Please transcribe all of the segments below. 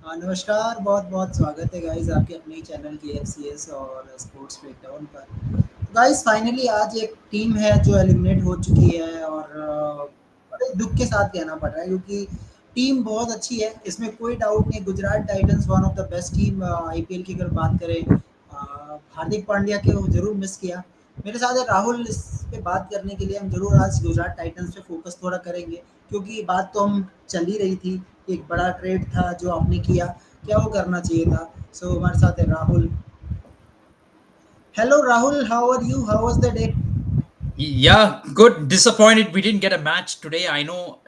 नमस्कार, बहुत-बहुत स्वागत है गाइस आपके अपने ही चैनल KFCS और स्पोर्ट्स ब्रेकडाउन पर। गाइस फाइनली आज एक टीम है जो एलिमिनेट हो चुकी है और बड़े दुःख के साथ कहना पड़ रहा है क्योंकि टीम बहुत अच्छी है, इसमें कोई डाउट नहीं। Gujarat Titans one of the best team IPL की अगर बात करें। हार्दिक पांड्या को ज़रूर मिस किया। मेरे साथ है राहुल, इस पे बात करने के लिए हम ज़रूर आज गुजरात टाइटंस पे फोकस थोड़ा करेंगे क्योंकि बात तो हम चल ही रही थी। एक बड़ा ट्रेड था जो आपने किया, क्या वो करना चाहिए था? सो हमारे साथ है Rahul. Hello Rahul, how are you? How was the day? Yeah, good. Disappointed we didn't get a match today. I know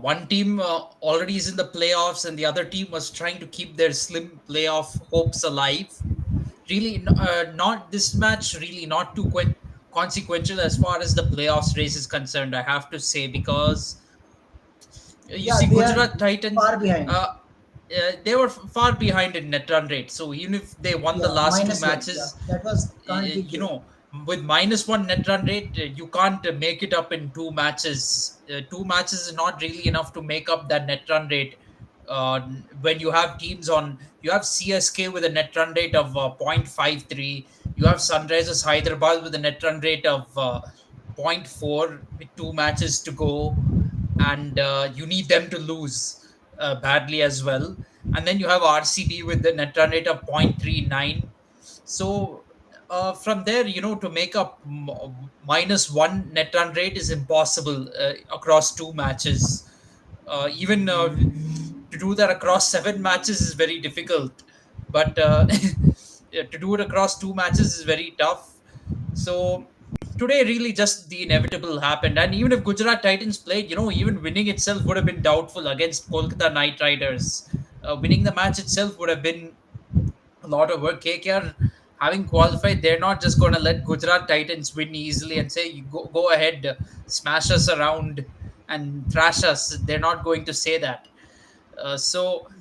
one team already is in the playoffs, and the other team was trying to keep their slim playoff hopes alive. Really, not this match. Really, not too consequential as far as the playoffs race is concerned. I have to say because you Yeah, see, they are Gujarat Titans. far behind. They were far behind in net run rate. So even if they won the Yeah, last two -1. Yeah, matches, that was can't be you true. know, with -1 net run rate, you can't make it up in two matches. Two matches is not really enough to make up that net run rate. When you have teams on, you have CSK with a net run rate of 0.53. You have Sunrisers Hyderabad with a net run rate of zero point 0.4 with two matches to go, and you need them to lose badly as well. And then you have RCB with the net run rate of 0.39. So from there, to make up -1 net run rate is impossible across two matches. Even to do that across seven matches is very difficult. But to do it across two matches is very tough. So today, really, just the inevitable happened. And even if Gujarat Titans played, even winning itself would have been doubtful against Kolkata Knight Riders. Winning the match itself would have been a lot of work. KKR having qualified, they're not just going to let Gujarat Titans win easily and say, "You go ahead, smash us around and thrash us." They're not going to say that. So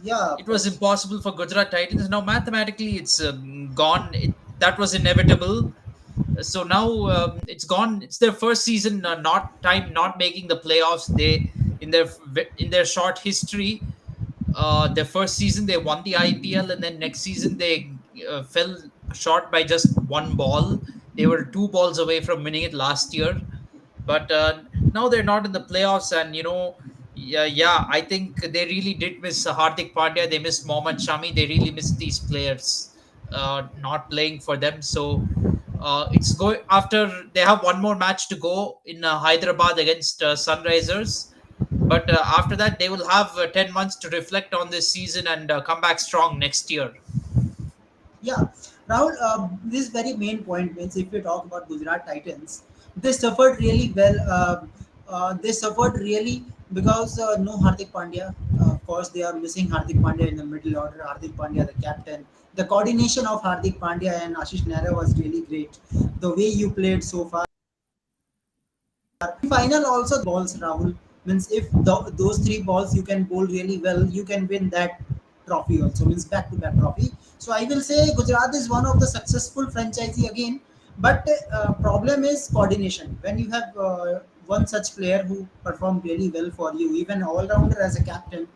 Yeah, it was but impossible for Gujarat Titans. Now mathematically, it's gone. That was inevitable. So now it's gone. It's their first season, not making the playoffs. They in their short history, their first season they won the IPL, and then next season they fell short by just one ball. They were two balls away from winning it last year, but now they're not in the playoffs, and yeah, I think they really did miss Hardik Pandya. They missed Mohammad Shami. They really missed these players not playing for them. So it's going after they have one more match to go in Hyderabad against Sunrisers, but after that they will have 10 months to reflect on this season and come back strong next year. yeah, Rahul, this very main point means if we talk about Gujarat Titans, they suffered really well. They suffered really because no Hardik Pandya. Of course, they are missing Hardik Pandya in the middle order. Hardik Pandya, the captain. The coordination of Hardik Pandya and Ashish Nehra was really great. The way you played so far. Final also balls, Rahul, means if those three balls you can bowl really well, you can win that trophy also, means back to back trophy. So I will say Gujarat is one of the successful franchisee again, but problem is coordination. When you have one such player who performed really well for you, even all rounder as a captain,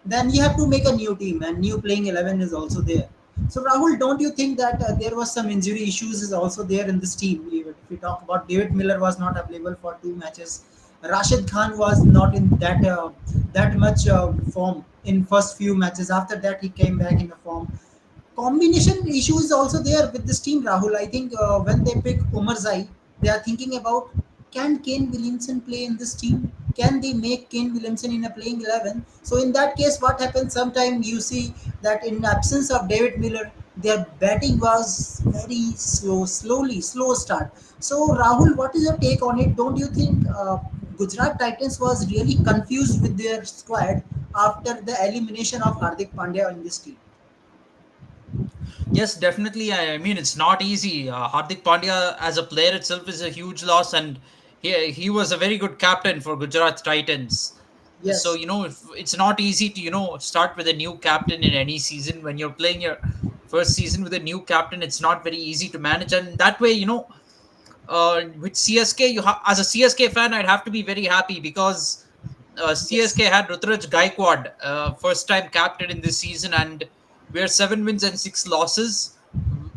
then you have to make a new team, and new playing 11 is also there. So Rahul, don't you think that there was some injury issues is also there in this team? Even if we talk about David Miller was not available for two matches, Rashid Khan was not in that much form in first few matches. After that, he came back in the form. Combination issue is also there with this team, Rahul. I think when they pick Umar Zai, they are thinking about, can Kane Williamson play in this team? Can they make Kane Williamson in a playing 11? So in that case, what happens? Sometimes you see that in absence of David Miller, their batting was very slow start. So Rahul, what is your take on it? Don't you think Gujarat Titans was really confused with their squad after the elimination of Hardik Pandya in this team? Yes, definitely. I mean, it's not easy. Hardik Pandya as a player itself is a huge loss, and he was a very good captain for Gujarat Titans. So Yes. it's not easy to start with a new captain in any season. When you're playing your first season with a new captain, it's not very easy to manage, and that way, with CSK, as a CSK fan, I'd have to be very happy because Yes, CSK had Rutraj Gaikwad, first time captain in this season, and we're 7 wins and 6 losses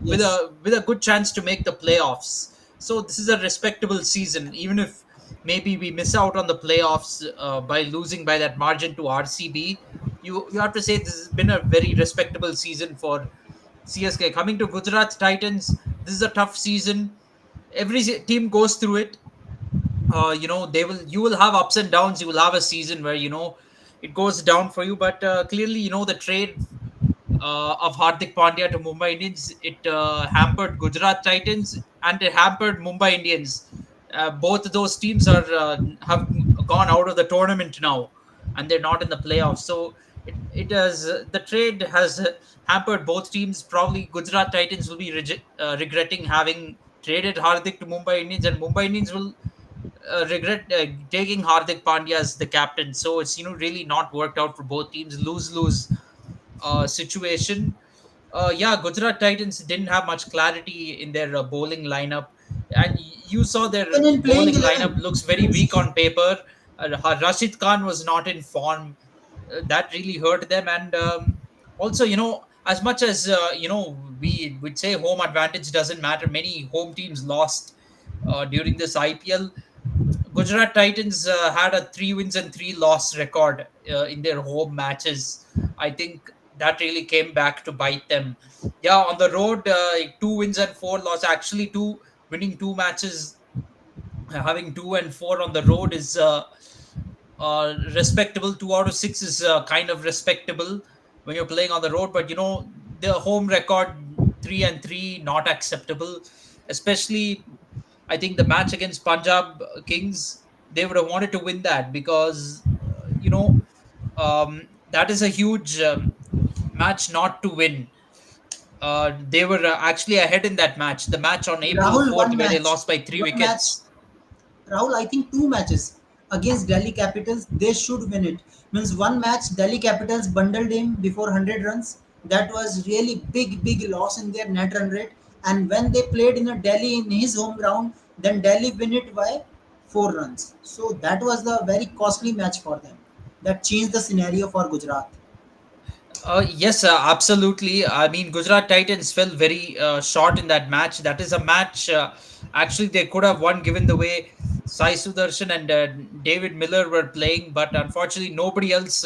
with yes. a good chance to make the playoffs. So this is a respectable season, even if maybe we miss out on the playoffs by losing by that margin to RCB. You have to say this has been a very respectable season for CSK. Coming to Gujarat Titans, this is a tough season. Every team goes through it. They will you will have ups and downs. You will have a season where it goes down for you, but clearly, the trade of Hardik Pandya to Mumbai Indians, it hampered Gujarat Titans and it hampered Mumbai Indians. Both of those teams have gone out of the tournament now, and they're not in the playoffs. So it has the trade has hampered both teams. Probably Gujarat Titans will be regretting having traded Hardik to Mumbai Indians, and Mumbai Indians will regret taking Hardik Pandya as the captain. So it's really not worked out for both teams. Lose lose situation. Yeah, Gujarat Titans didn't have much clarity in their bowling lineup, and you saw their Even in playing bowling lineup 11, looks very weak means on paper. Rashid Khan was not in form. That really hurt them, and also, as much as we would say home advantage doesn't matter. Many home teams lost during this IPL. Gujarat Titans had a 3 wins and 3 loss record in their home matches. I think that really came back to bite them. Yeah, on the road, 2 wins and 4 loss. Actually, winning 2 matches, having 2 and 4 on the road is respectable. 2 out of 6 is kind of respectable when you're playing on the road. But the home record 3 and 3 not acceptable, especially I think the match against Punjab Kings, they would have wanted to win that because that is a huge match not to win. They were actually ahead in that match, the match on April Rahul, 4th, where they lost by three one match, wickets. Rahul, I think two matches against Delhi Capitals, they should win it. Means one match, Delhi Capitals bundled him before 100 runs. That was really big loss in their net run rate. And when they played in a Delhi in his home ground, then Delhi win it by 4 runs. So that was the very costly match for them. That changed the scenario for Gujarat. Yes, absolutely. I mean, Gujarat Titans fell very short in that match. That is a match, actually, they could have won given the way Sai Sudarshan and David Miller were playing, but unfortunately, nobody else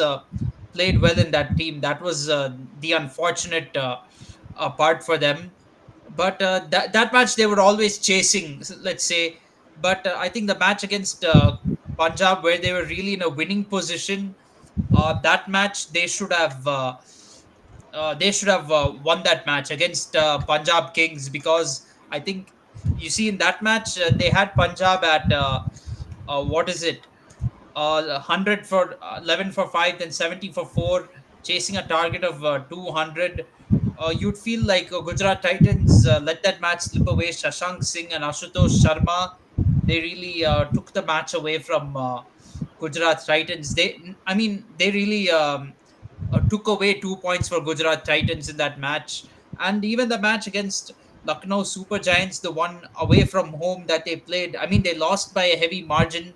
played well in that team. That was the unfortunate part for them. But that match, they were always chasing, let's say. But I think the match against Punjab, where they were really in a winning position, that match they should have won that match against Punjab Kings, because I think you see in that match they had Punjab at what is it, 100 for 11 for 5, then 70 for 4, chasing a target of 200. You'd feel like Gujarat Titans let that match slip away. Shashank Singh and Ashutosh Sharma, they really took the match away from Gujarat Titans. I mean, they really took away 2 points for Gujarat Titans in that match. And even the match against Lucknow Super Giants, the one away from home that they played, I mean, they lost by a heavy margin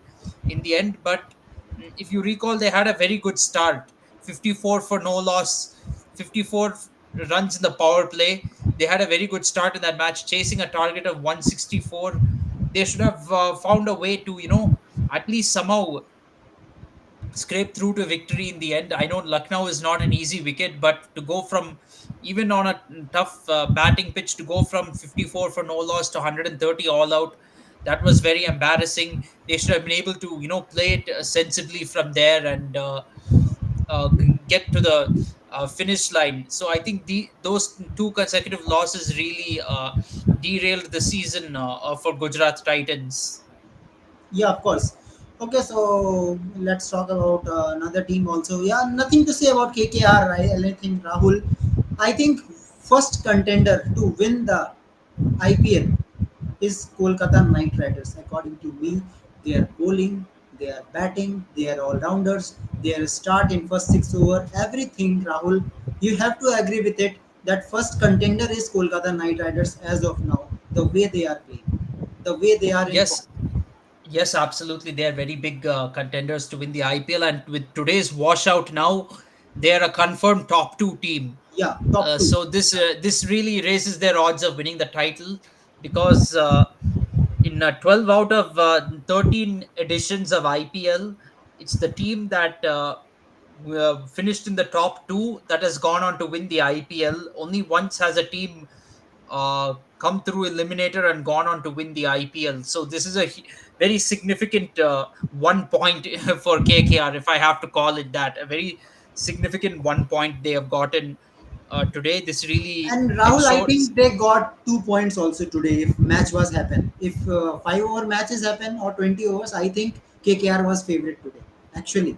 in the end. But if you recall, they had a very good start, 54 for no loss, 54 runs in the power play. They had a very good start in that match, chasing a target of 164. They should have found a way to, at least somehow scrape through to victory in the end. I know Lucknow is not an easy wicket, but to go from, even on a tough batting pitch, to go from 54 for no loss to 130 all out, that was very embarrassing. They should have been able to, play it sensibly from there and get to the finish line. So I think those two consecutive losses really derailed the season for Gujarat Titans. Yeah, of course. Okay, so let's talk about another team also. Yeah, nothing to say about KKR, right? Anything, Rahul. I think first contender to win the IPL is Kolkata Knight Riders. According to me, they are bowling, they are batting, they are all rounders. Their start in first 6 over, everything, Rahul. You have to agree with it that first contender is Kolkata Knight Riders as of now. The way they are playing, the way they are in form. Yes, Yes, absolutely. They are very big contenders to win the IPL, and with today's washout now, they are a confirmed top two team. Yeah, top two. So this really raises their odds of winning the title, because in 12 out of 13 editions of IPL, it's the team that finished in the top two that has gone on to win the IPL. Only once has a team come through eliminator and gone on to win the IPL. So this is a very significant 1 point for KKR, if I have to call it that. A very significant 1 point they have gotten today. This really And it Rahul, I shows. think they got 2 points also today. If match was happen, if 5 over matches happen or 20 overs, I think KKR was favorite today. Actually,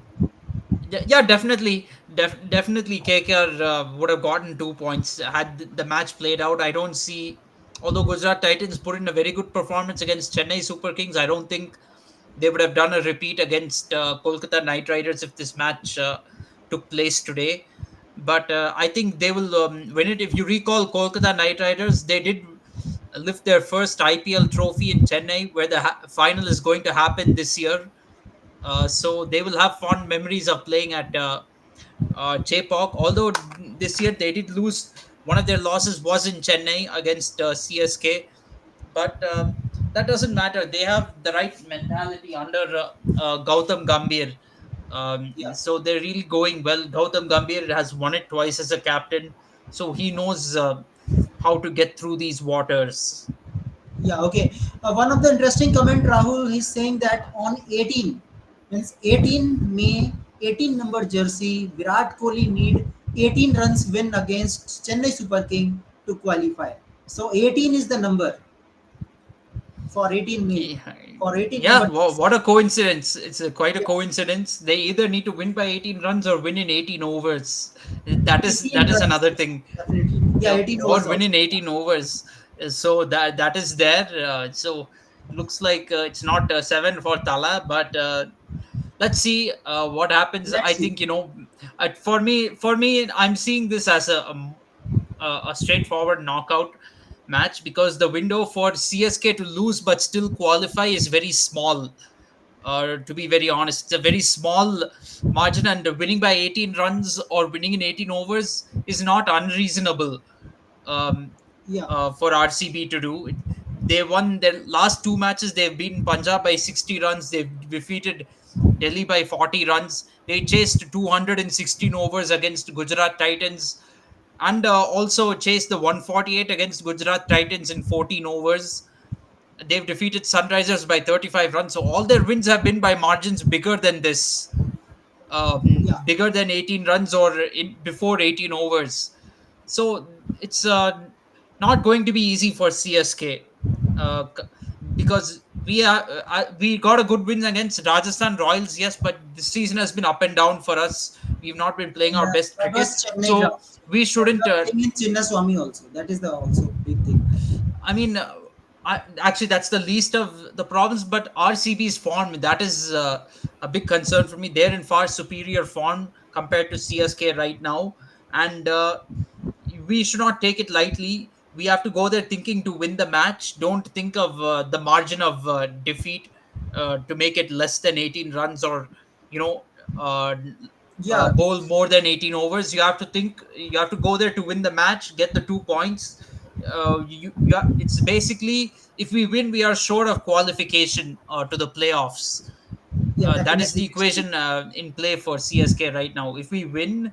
Yeah, definitely, definitely KKR would have gotten 2 points had the match played out. I don't see, although Gujarat Titans put in a very good performance against Chennai Super Kings, I don't think they would have done a repeat against Kolkata Knight Riders if this match took place today. But I think they will win it. If you recall, Kolkata Knight Riders, they did lift their first IPL trophy in Chennai, where the final is going to happen this year. So they will have fond memories of playing at Chepauk. Although this year they did lose, one of their losses was in Chennai against CSK, but that doesn't matter. They have the right mentality under Gautam Gambhir. yeah, So they're really going well. Gautam Gambhir has won it twice as a captain, so he knows how to get through these waters. yeah. Okay. One of the interesting comment, Rahul, is saying that on 18, means 18 May, 18 number jersey, Virat Kohli need 18 runs win against Chennai Super King to qualify. So 18 is the number for 18 May, Yeah, for 18 yeah, number jersey. what a coincidence. It's quite a Yeah, coincidence. They either need to win by 18 runs or win in 18 overs. That is 18 that is runs, another yes, thing. definitely. Yeah, 18 Or overs win also. in 18 overs. So that is there. So looks like it's not 7 for Tala, but let's see what happens. I Let's see. think, for me, I'm seeing this as a straightforward knockout match, because the window for CSK to lose but still qualify is very small. To be very honest, it's a very small margin, and winning by 18 runs or winning in 18 overs is not unreasonable um, Yeah, for RCB to do. They won their last two matches. They've beaten Punjab by 60 runs. They've defeated Delhi by 40 runs. They chased 216 overs against Gujarat Titans, and also chased the 148 against Gujarat Titans in 14 overs. They've defeated Sunrisers by 35 runs. So all their wins have been by margins bigger than this, yeah, bigger than 18 runs or before 18 overs. So it's not going to be easy for CSK, because we got a good win against Rajasthan Royals, yes, but this season has been up and down for us. We've not been playing our yeah. best That cricket, was Chennai so ground. we And we shouldn't. are playing in Chinnaswamy also. That is the also big thing. I mean, actually, that's the least of the problems. But RCB's form, that is a big concern for me. They're in far superior form compared to CSK right now, and we should not take it lightly. We have to go there thinking to win the match. Don't think of the margin of defeat to make it less than 18 runs, or you know. Uh, Yeah, bowl more than 18 overs. You have to go there to win the match, get the 2 points. It's basically, if we win, we are sure of qualification to the playoffs. yeah, That is definitely. the It's true. equation in play for CSK right now. If we win,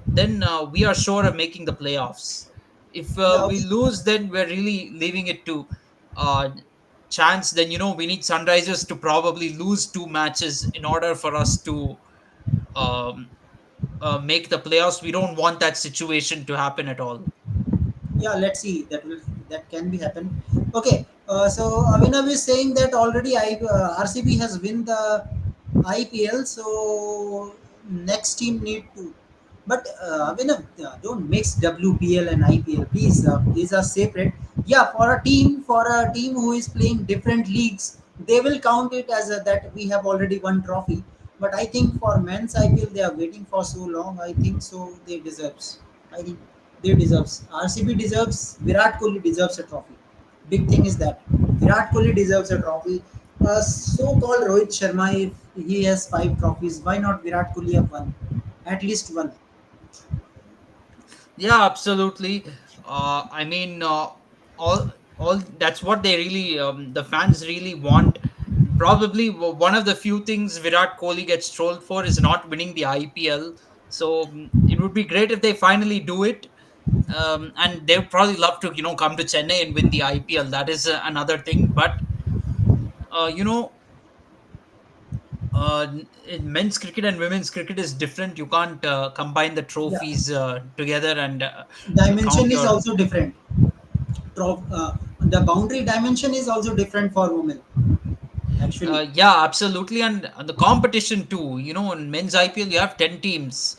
then we are sure of making the playoffs. If Yeah, we okay. lose, then we're really leaving it to uh, chance. Then we need Sunrisers to probably lose two matches in order for us to um, make the playoffs. We don't want that situation to happen at all. Yeah, let's see. That can be happen. Okay. So Avinav is saying that already RCB has win the IPL. So next team need to. But Avinav, don't mix WPL and IPL, please. These are separate. Yeah, for a team who is playing different leagues, they will count it as that we have already won trophy. But I think for men's IPL, they are waiting for so long. I think so they deserves. I think they deserves. RCB deserves. Virat Kohli deserves a trophy. Big thing is that Virat Kohli deserves a trophy. So-called Rohit Sharma, if he has five trophies, why not Virat Kohli have one? At least one. Yeah, absolutely. I mean, all all that's what they really, the fans really want. Probably one of the few things Virat Kohli gets trolled for is not winning the IPL. So it would be great if they finally do it. And they would probably love to, come to Chennai and win the IPL. That is another thing. But you know, in men's cricket and women's cricket is different. You can't combine the Yeah, trophies together and dimension count is your. also different. The boundary dimension is also different for women. Actually, Yeah, absolutely, and the competition too. In men's IPL, you have 10 teams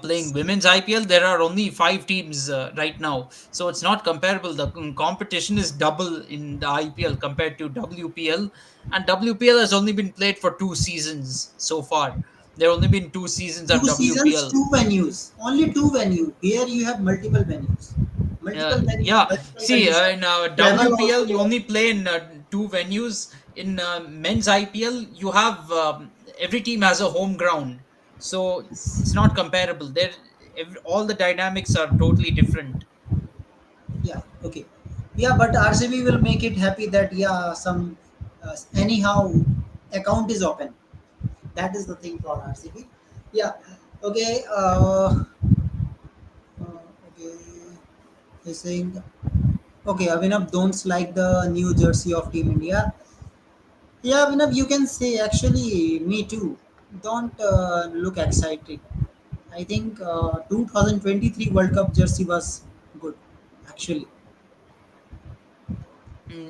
playing. Women's IPL, there are only 5 teams right now, so it's not comparable. The competition is double in the IPL compared to WPL, and WPL has only been played for 2 seasons so far. There have only been 2 seasons of two seasons, WPL. two venues. Only two venues. Here you have multiple venues. Multiple venues. Yeah, That's why the see, distance in travel also WPL, you there. only play in 2 venues. In men's IPL, you have every team has a home ground, so it's not comparable. All the dynamics are totally different. Yeah. Okay. Yeah, but RCB will make it happy that yeah, some anyhow account is open. That is the thing for RCB. Yeah. Okay. Okay. He's saying okay. Avinav don't like the new jersey of Team India. Yeah, Avinav, you can say actually me too. Don't look excited. I think 2023 World Cup jersey was good. Actually,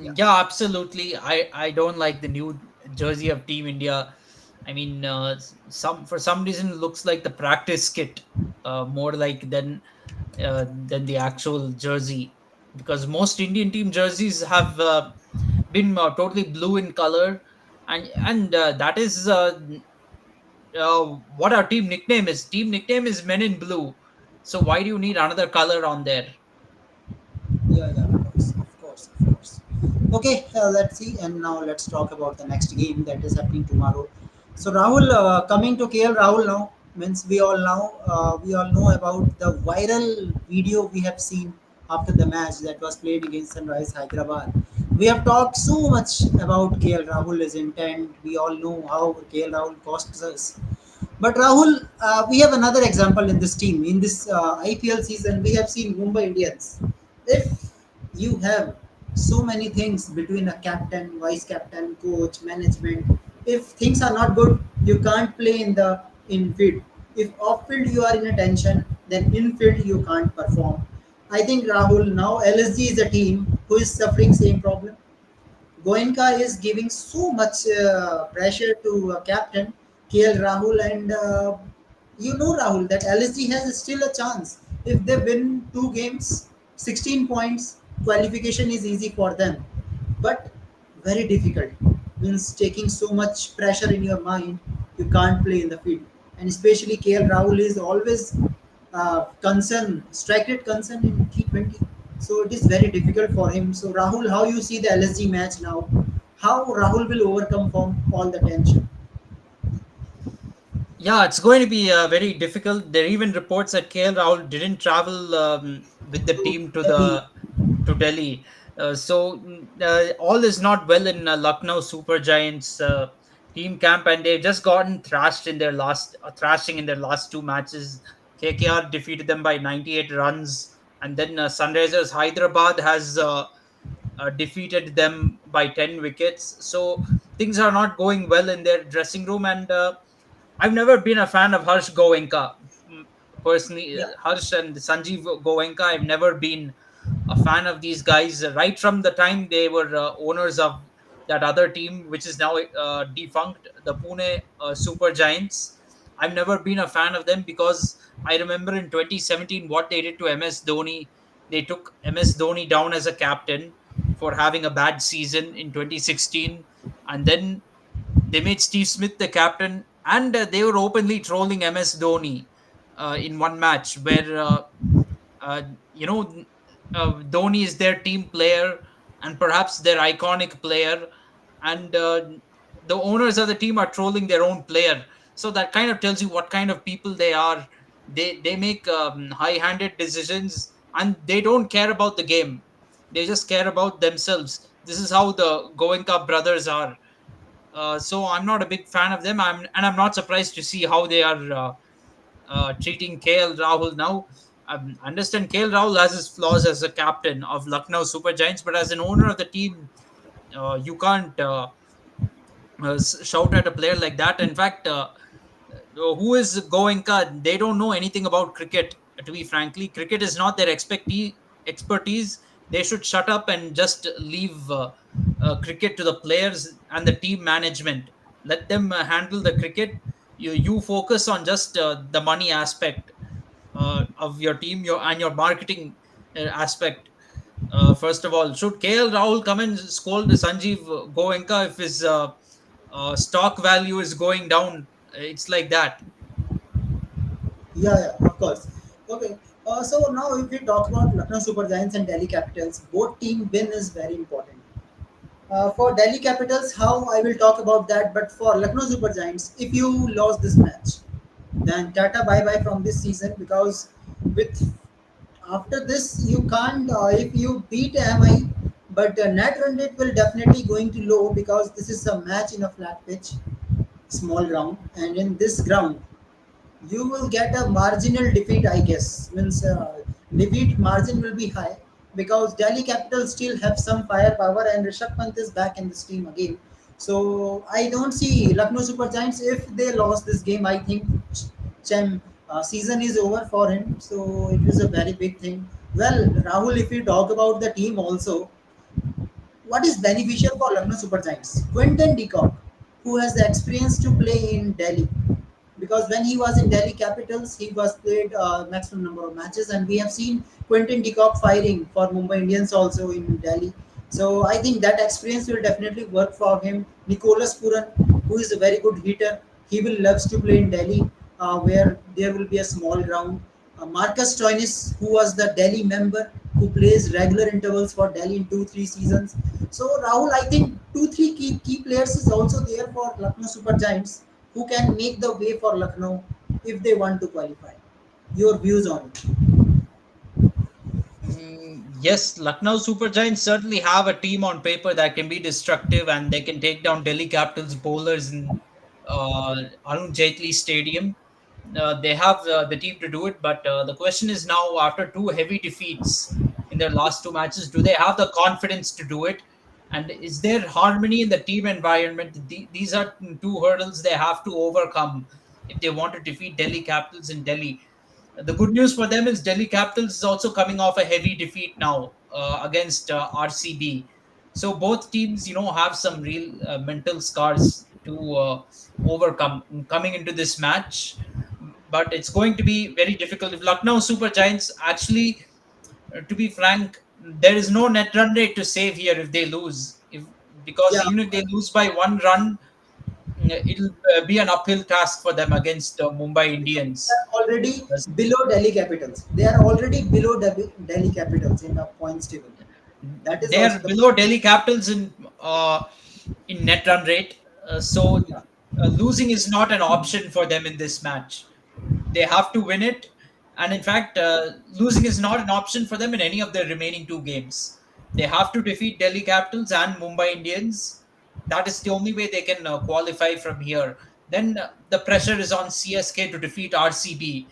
yeah, Yeah, absolutely. I don't like the new jersey of Team India. I mean, some for some reason it looks like the practice kit, more like than the actual jersey, because most Indian team jerseys have been totally blue in color, and that is what our team nickname is. Team nickname is Men in Blue. So why do you need another color on there? yeah, yeah, of course, of course, of course. Okay, let's see, and now let's talk about the next game that is happening tomorrow. So Rahul, coming to KL Rahul now means we all know about the viral video we have seen after the match that was played against Sunrise Hyderabad. We have talked so much about KL Rahul, his intent. We all know how KL Rahul costs us. But Rahul, we have another example in this team. In this IPL season, we have seen Mumbai Indians. If you have so many things between a captain, vice captain, coach, management, if things are not good, you can't play in the infield. If off field you are in a tension, then infield you can't perform. I think Rahul now LSG is a team who is suffering same problem. Goenka is giving so much pressure to captain KL Rahul, and Rahul that LSG has still a chance. If they win two games, 16 points, qualification is easy for them, but very difficult. Means taking so much pressure in your mind, you can't play in the field, and especially KL Rahul is always concern, strike rate concern in T20. So it is very difficult for him. So Rahul, how you see the LSG match now? How Rahul will overcome from all the tension? Yeah, it's going to be very difficult. There are even reports that KL Rahul didn't travel with the To team to Delhi. the to Delhi. All is not well in Lucknow Super Giants team camp, and they've just gotten thrashing in their last 2 matches. KKR defeated them by 98 runs, and then Sunrisers Hyderabad has defeated them by 10 wickets. So things are not going well in their dressing room, and I've never been a fan of Harsh Goenka. Mm, Personally, Yeah, Harsh and Sanjeev Goenka, I've never been a fan of these guys right from the time they were owners of that other team, which is now defunct, the Pune Super Giants. I've never been a fan of them because I remember in 2017 what they did to MS Dhoni. They took MS Dhoni down as a captain for having a bad season in 2016, and then they made Steve Smith the captain, and they were openly trolling MS Dhoni in one match where uh, you know Dhoni is their team player and perhaps their iconic player. and the owners of the team are trolling their own player. So that kind of tells you what kind of people they are. They make high-handed decisions, and they don't care about the game. They just care about themselves. This is how the Goenka brothers are. So I'm not a big fan of them. I'm not surprised to see how they are treating KL Rahul now. I understand KL Rahul has his flaws as a captain of Lucknow Super Giants, but as an owner of the team, you can't shout at a player like that. In fact, who is Goenka? They don't know anything about cricket. To be frankly, cricket is not their expertise. They should shut up and just leave cricket to the players and the team management. Let them handle the cricket. You focus on just the money aspect of your team, your marketing aspect. First of all, should KL Rahul come and scold Sanjeev Goenka if his stock value is going down? It's like that. Yeah, of course. Okay. So now if we talk about Lucknow Super Giants and Delhi Capitals, both team win is very important. For Delhi Capitals, how I will talk about that. But for Lucknow Super Giants, if you lost this match, then Tata bye bye from this season, because with after this you can't if you beat MI, but net run rate will definitely going to low because this is a match in a flat pitch, small ground, and in this ground you will get a marginal defeat, I guess. Means defeat margin will be high because Delhi Capitals still have some firepower and Rishabh Pant is back in this team again. So I don't see Lucknow Super Giants if they lost this game. I think season is over for him. So it is a very big thing. Well, Rahul, if you talk about the team also, what is beneficial for Lucknow Super Giants? Quinton de Kock, who has the experience to play in Delhi, because when he was in Delhi Capitals, he was played maximum number of matches, and we have seen Quinton de Kock firing for Mumbai Indians also in Delhi. So I think that experience will definitely work for him. Nicholas Puran, who is a very good hitter, he will loves to play in Delhi, where there will be a small ground. Marcus Stoinis, who was the Delhi member, who plays regular intervals for Delhi in 2-3 seasons. So Rahul, I think 2-3 key players is also there for Lucknow Super Giants, who can make the way for Lucknow if they want to qualify. Your views on it? Yes, Lucknow Super Giants certainly have a team on paper that can be destructive, and they can take down Delhi Capitals bowlers in Arun Jaitley Stadium. They have the team to do it, but the question is now, after two heavy defeats in their last two matches, do they have the confidence to do it? And is there harmony in the team environment? These are two hurdles they have to overcome if they want to defeat Delhi Capitals in Delhi. The good news for them is Delhi Capitals is also coming off a heavy defeat now against RCB. So both teams, have some real mental scars to overcome coming into this match. But it's going to be very difficult. If Lucknow Super Giants actually, to be frank, there is no net run rate to save here if they lose. If Because Yeah, even if they lose by one run, it'll be an uphill task for them against Mumbai they Indians. are already below Delhi Capitals. They are already below Delhi Capitals in the points table. That is They're also the below Delhi Capitals in net run rate. So yeah. losing is not an option for them in this match. They have to win it, and in fact, losing is not an option for them in any of their remaining two games. They have to defeat Delhi Capitals and Mumbai Indians. That is the only way they can qualify from here. Then the pressure is on CSK to defeat RCB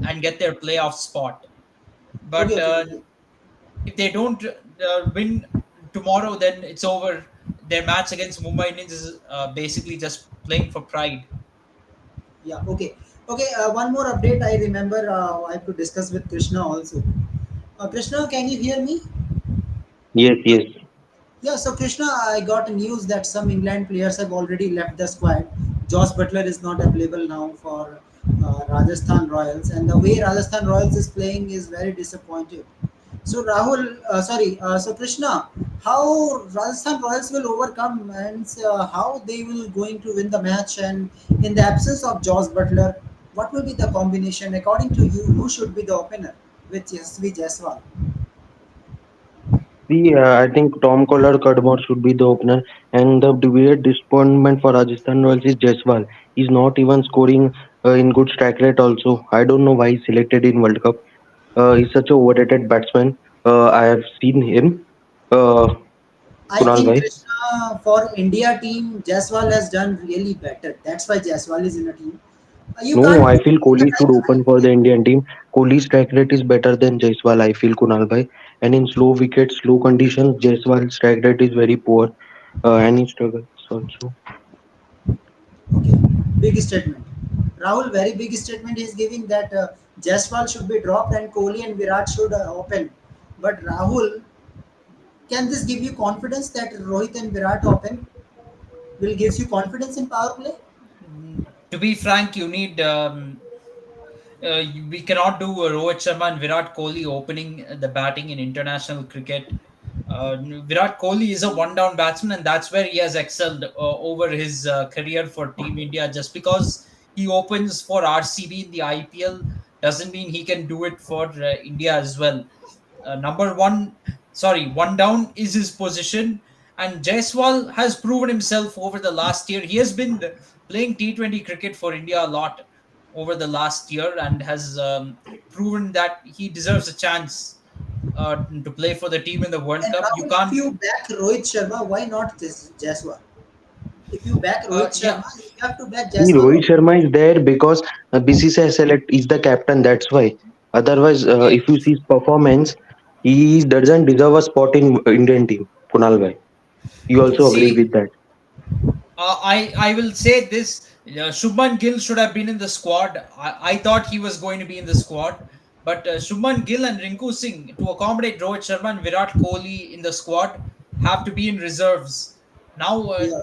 and get their playoff spot. Okay, But okay. if they don't win tomorrow, then it's over. Their match against Mumbai Indians is basically just playing for pride. Yeah, okay. Okay, one more update I remember I have to discuss with Krishna also. Krishna, can you hear me? Yes, yes. Yeah, so Krishna, I got news that some England players have already left the squad. Josh Butler is not available now for Rajasthan Royals, and the way Rajasthan Royals is playing is very disappointing. So Rahul, so Krishna, how Rajasthan Royals will overcome and how they will going to win the match, and in the absence of Josh Butler, what will be the combination according to you? Who should be the opener with SV Jaiswal? See, I think Tom Collard Cudmore should be the opener, and the weird disappointment for Rajasthan Royals is Jaiswal. He's not even scoring in good strike rate. Also, I don't know why he's selected in World Cup. He's such a overrated batsman. I have seen him. Uh, I Kunal think bhai. Krishna for India team, Jaiswal has done really better. That's why Jaiswal is in a team. You No, can't I put feel all the Kohli should time open for the Indian team. Kohli's strike rate is better than Jaiswal. I feel Kunal bhai. And in slow wickets, slow conditions, Jaiswal's strike rate is very poor. And he struggles also. Okay, big statement. Rahul, very big statement is giving that Jaiswal should be dropped and Kohli and Virat should open. But Rahul, can this give you confidence that Rohit and Virat open will gives you confidence in power play? To be frank, you need we cannot do Rohit Sharma and Virat Kohli opening the batting in international cricket. Virat Kohli is a one-down batsman, and that's where he has excelled over his career for Team India. Just because he opens for RCB in the IPL doesn't mean he can do it for India as well. Number one, sorry, one down is his position, and Jaiswal has proven himself over the last year. He has been playing T20 cricket for India a lot over the last year and has proven that he deserves a chance to play for the team in the World And Cup. You Rahul, if can't, you back Rohit Sharma, why not this Jaiswal? If you back Rohit yeah. Sharma, you have to back See, Jaiswal Rohit also. Sharma is there because BCCI select is the captain. That's why. Otherwise, Okay. if you see his performance, he doesn't deserve a spot in Indian team. Kunal bhai, you also agree See, with that? I will say this: Shubman Gill should have been in the squad. I thought he was going to be in the squad, but Shubman Gill and Rinku Singh to accommodate Rohit Sharma and Virat Kohli in the squad have to be in reserves. Now, Yeah.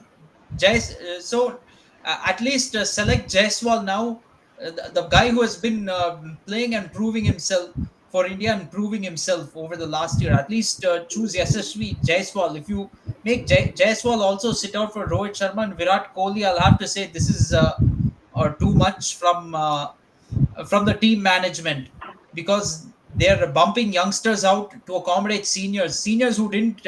at least select Jaiswal now, the guy who has been playing and proving himself for India and proving himself over the last year. At least choose Yashasvi Jaiswal. If you make Jaiswal also sit out for Rohit Sharma and Virat Kohli, I'll have to say this is too much from the team management, because they're bumping youngsters out to accommodate seniors who didn't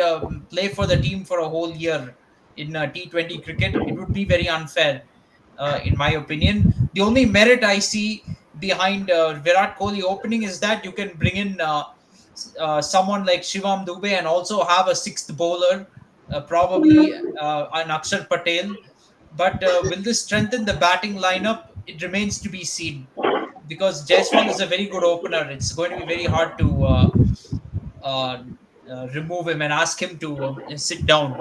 play for the team for a whole year in T20 cricket. It would be very unfair, in my opinion. The only merit I see behind Virat Kohli opening is that you can bring in someone like Shivam Dubey and also have a sixth bowler, probably an Akshar Patel. But will this strengthen the batting lineup? It remains to be seen, because Jaiswal is a very good opener. It's going to be very hard to uh, remove him and ask him to sit down.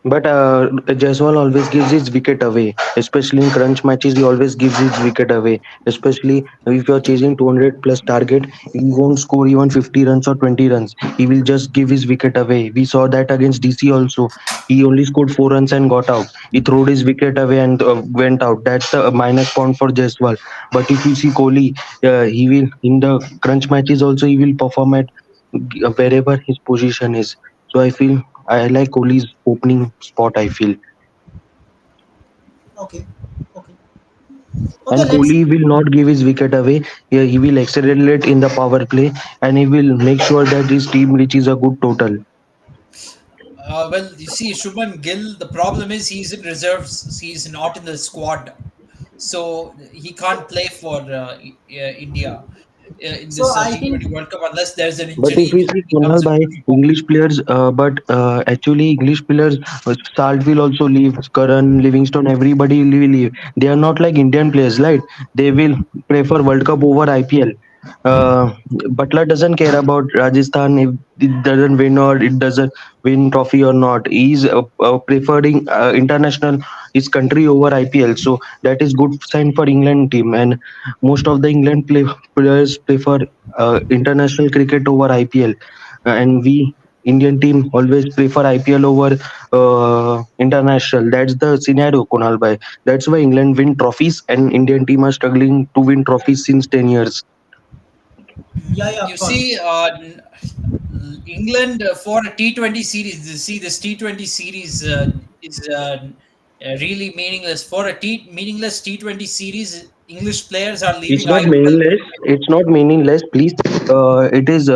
But Jaiswal always gives his wicket away, especially in crunch matches. He always gives his wicket away, especially if you're chasing 200 plus target. He won't score even 50 runs or 20 runs. He will just give his wicket away. We saw that against DC also. He only scored 4 runs and got out. He threw his wicket away and went out. That's a minus point for Jaiswal. But if you see Kohli, he will in the crunch matches also he will perform at wherever his position is. So I feel I like Kohli's opening spot. I feel, Okay. Okay. Okay. and Let's. Kohli will not give his wicket away. Yeah, he will accelerate in the power play, and he will make sure that his team reaches a good total. Well, you see, Shubman Gill, the problem is he's in reserves. He's not in the squad. So he can't play for India in So this I think T20 World Cup unless there's an But if injury we that see Kunal becomes by really English players, but actually English players, Salt will also leave, Karan, Livingston, everybody will leave. They are not like Indian players, right? They will prefer World Cup over IPL. Uh, Butler doesn't care about Rajasthan if it doesn't win or it doesn't win trophy or not. He's preferring international his country over IPL. So that is good sign for England team. And most of the players prefer international cricket over IPL, and we Indian team always prefer IPL over international. That's the scenario, Kunal bhai. That's why England win trophies and Indian team are struggling to win trophies since 10 years. yeah, yeah, You of course. see, England for a T20 series. You see, this T20 series is really meaningless. For a meaningless T20 series English players are It's leaving not IPL. meaningless. It's not meaningless. Please, it is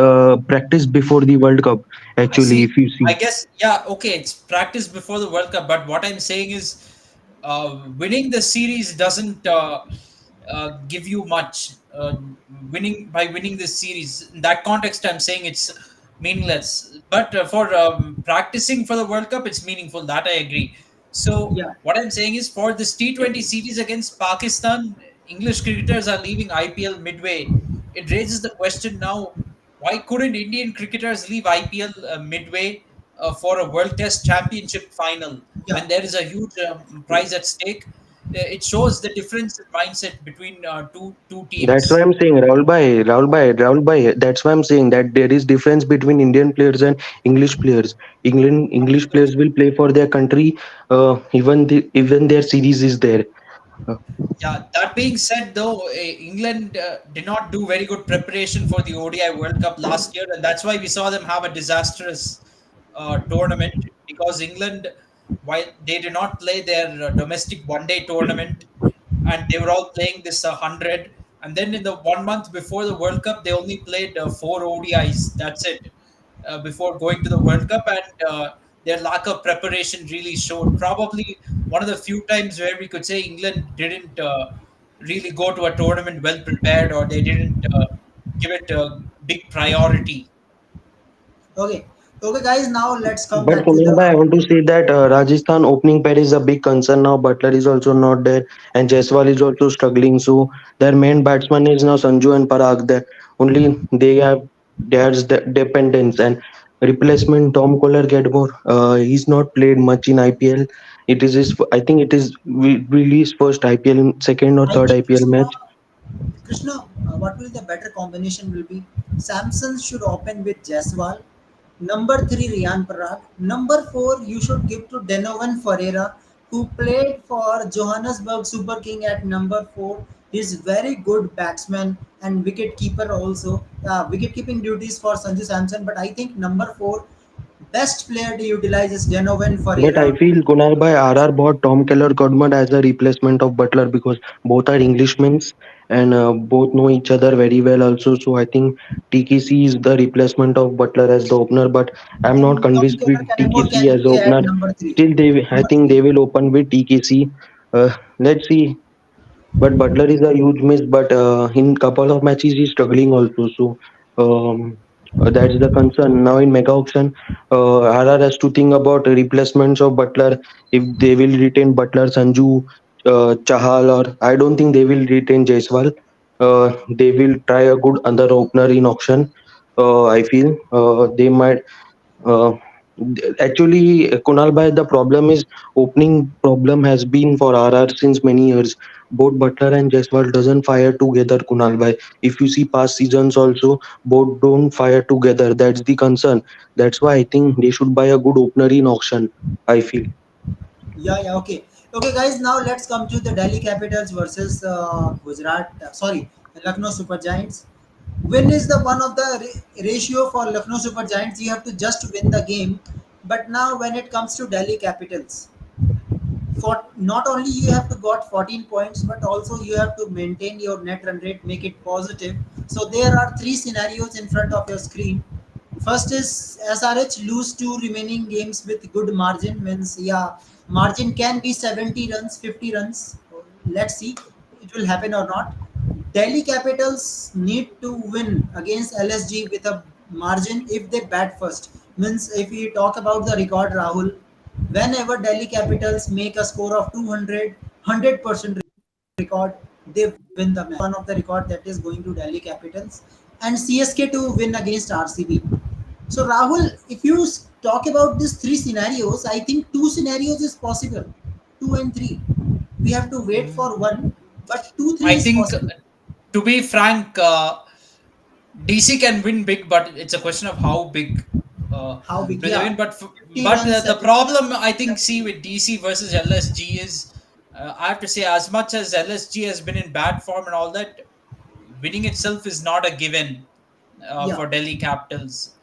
practice before the World Cup. I Actually, see. if you I see, guess, yeah, okay, it's practice before the World Cup, but what I'm saying is, winning the series doesn't give you much. Winning this series, in that context, I'm saying it's meaningless. But for practicing for the World Cup, it's meaningful. That I agree. So Yeah, what I'm saying is, for this T20 series against Pakistan, English cricketers are leaving IPL midway. It raises the question now: why couldn't Indian cricketers leave IPL midway for a World Test Championship final yeah. when there is a huge prize at stake? It shows the difference in mindset between two that's why teams. I'm saying Rahul Bhai. That's why I'm saying that there is difference between Indian players and English players. English players will play for their country, even their series is there. Uh, Yeah, that being said, though, England did not do very good preparation for the ODI World Cup last year, and that's why we saw them have a disastrous tournament. Because England, while they did not play their domestic one-day tournament, and they were all playing this 100, and then in the 1 month before the World Cup, they only played four ODIs. That's it, before going to the World Cup, and their lack of preparation really showed. Probably one of the few times where we could say England didn't really go to a tournament well prepared, or they didn't give it a big priority. Okay, okay, guys. Now let's come But back to the Kunal bhai, I want to say that Rajasthan opening pair is a big concern now. Butler is also not there, and Jaiswal is also struggling. So their main batsman is now Sanju and Parag. That only they have there's the dependence and replacement Tom Kohler Gedmore. He's not played much in IPL. It is his. I think it is really his first IPL, second or I third think IPL match. Krishna, what will the better combination will be? Samson should open with Jaiswal. Number three, Riyan Parag. Number four, you should give to Denovan Ferreira, who played for Johannesburg Super King at number four. He's very good batsman and wicket keeper also. Wicket keeping duties for Sanju Samson, but I think number four, best player to utilize is Denovan But I Ferreira. feel Kunal by RR bought Tom Keller Godmud as a replacement of Butler because both are Englishmen and both know each other very well also. So I think TKC is the replacement of Butler as the opener. But I'm not And Tom convinced with Keller TKC can as the play at opener. number three. Still, I Number think three. they will open with TKC. Let's see. But Butler is a huge miss. But in couple of matches he's struggling also. So that's the concern. Now in mega auction, RR has to think about replacements of Butler. If they will retain Butler, Sanju, Chahal, or I don't think they will retain Jaiswal. They will try a good other opener in auction. I feel they might. Uh, Actually, Kunal bhai, the problem is opening problem has been for RR since many years. Both Butler and Jaiswal doesn't fire together, Kunal bhai. If you see past seasons also, both don't fire together. That's the concern. That's why I think they should buy a good opener in auction. I feel. Yeah, yeah, okay. Okay, guys, now let's come to the Delhi Capitals versus Gujarat. Sorry, Lucknow Super Giants. Win is the one of the ratio for Lucknow Super Giants. You have to just win the game. But now, when it comes to Delhi Capitals, for not only you have to got 14 points, but also you have to maintain your net run rate, make it positive. So there are three scenarios in front of your screen. First is SRH lose two remaining games with good margin, means yeah, margin can be 70 runs, 50 runs. Let's see it will happen or not. Delhi Capitals need to win against LSG with a margin if they bat first. Means if we talk about the record, Rahul, whenever Delhi Capitals make a score of 200, 100% record, they win the match. One of the record that is going to Delhi Capitals and CSK to win against RCB. So Rahul, if you talk about these three scenarios, I think two scenarios is possible. Two and three. We have to wait for one, but two, three I is think, possible. to be frank, DC can win big, but it's a question of how big How big? will they Yeah. win. Fifty runs, The 70 problem runs, I think, see, 70. with DC versus LSG is, I have to say, as much as LSG has been in bad form and all that, winning itself is not a given Yeah. for Delhi Capitals.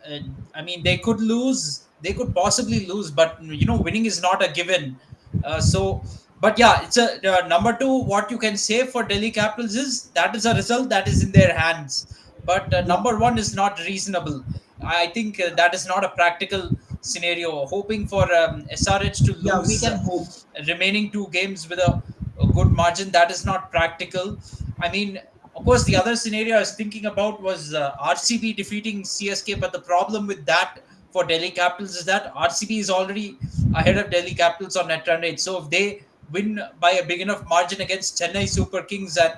I mean, they could lose, they could possibly lose, but winning is not a given. So But yeah, it's a number two. What you can say for Delhi Capitals is that is a result that is in their hands. But Yeah, number one is not reasonable. I think that is not a practical scenario. Hoping for SRH to yeah, we lose can hope. remaining two games with a good margin, that is not practical. I mean, of course, the other scenario I was thinking about was RCB defeating CSK, but the problem with that for Delhi Capitals is that RCB is already ahead of Delhi Capitals on net run rate. So if they win by a big enough margin against Chennai Super Kings, and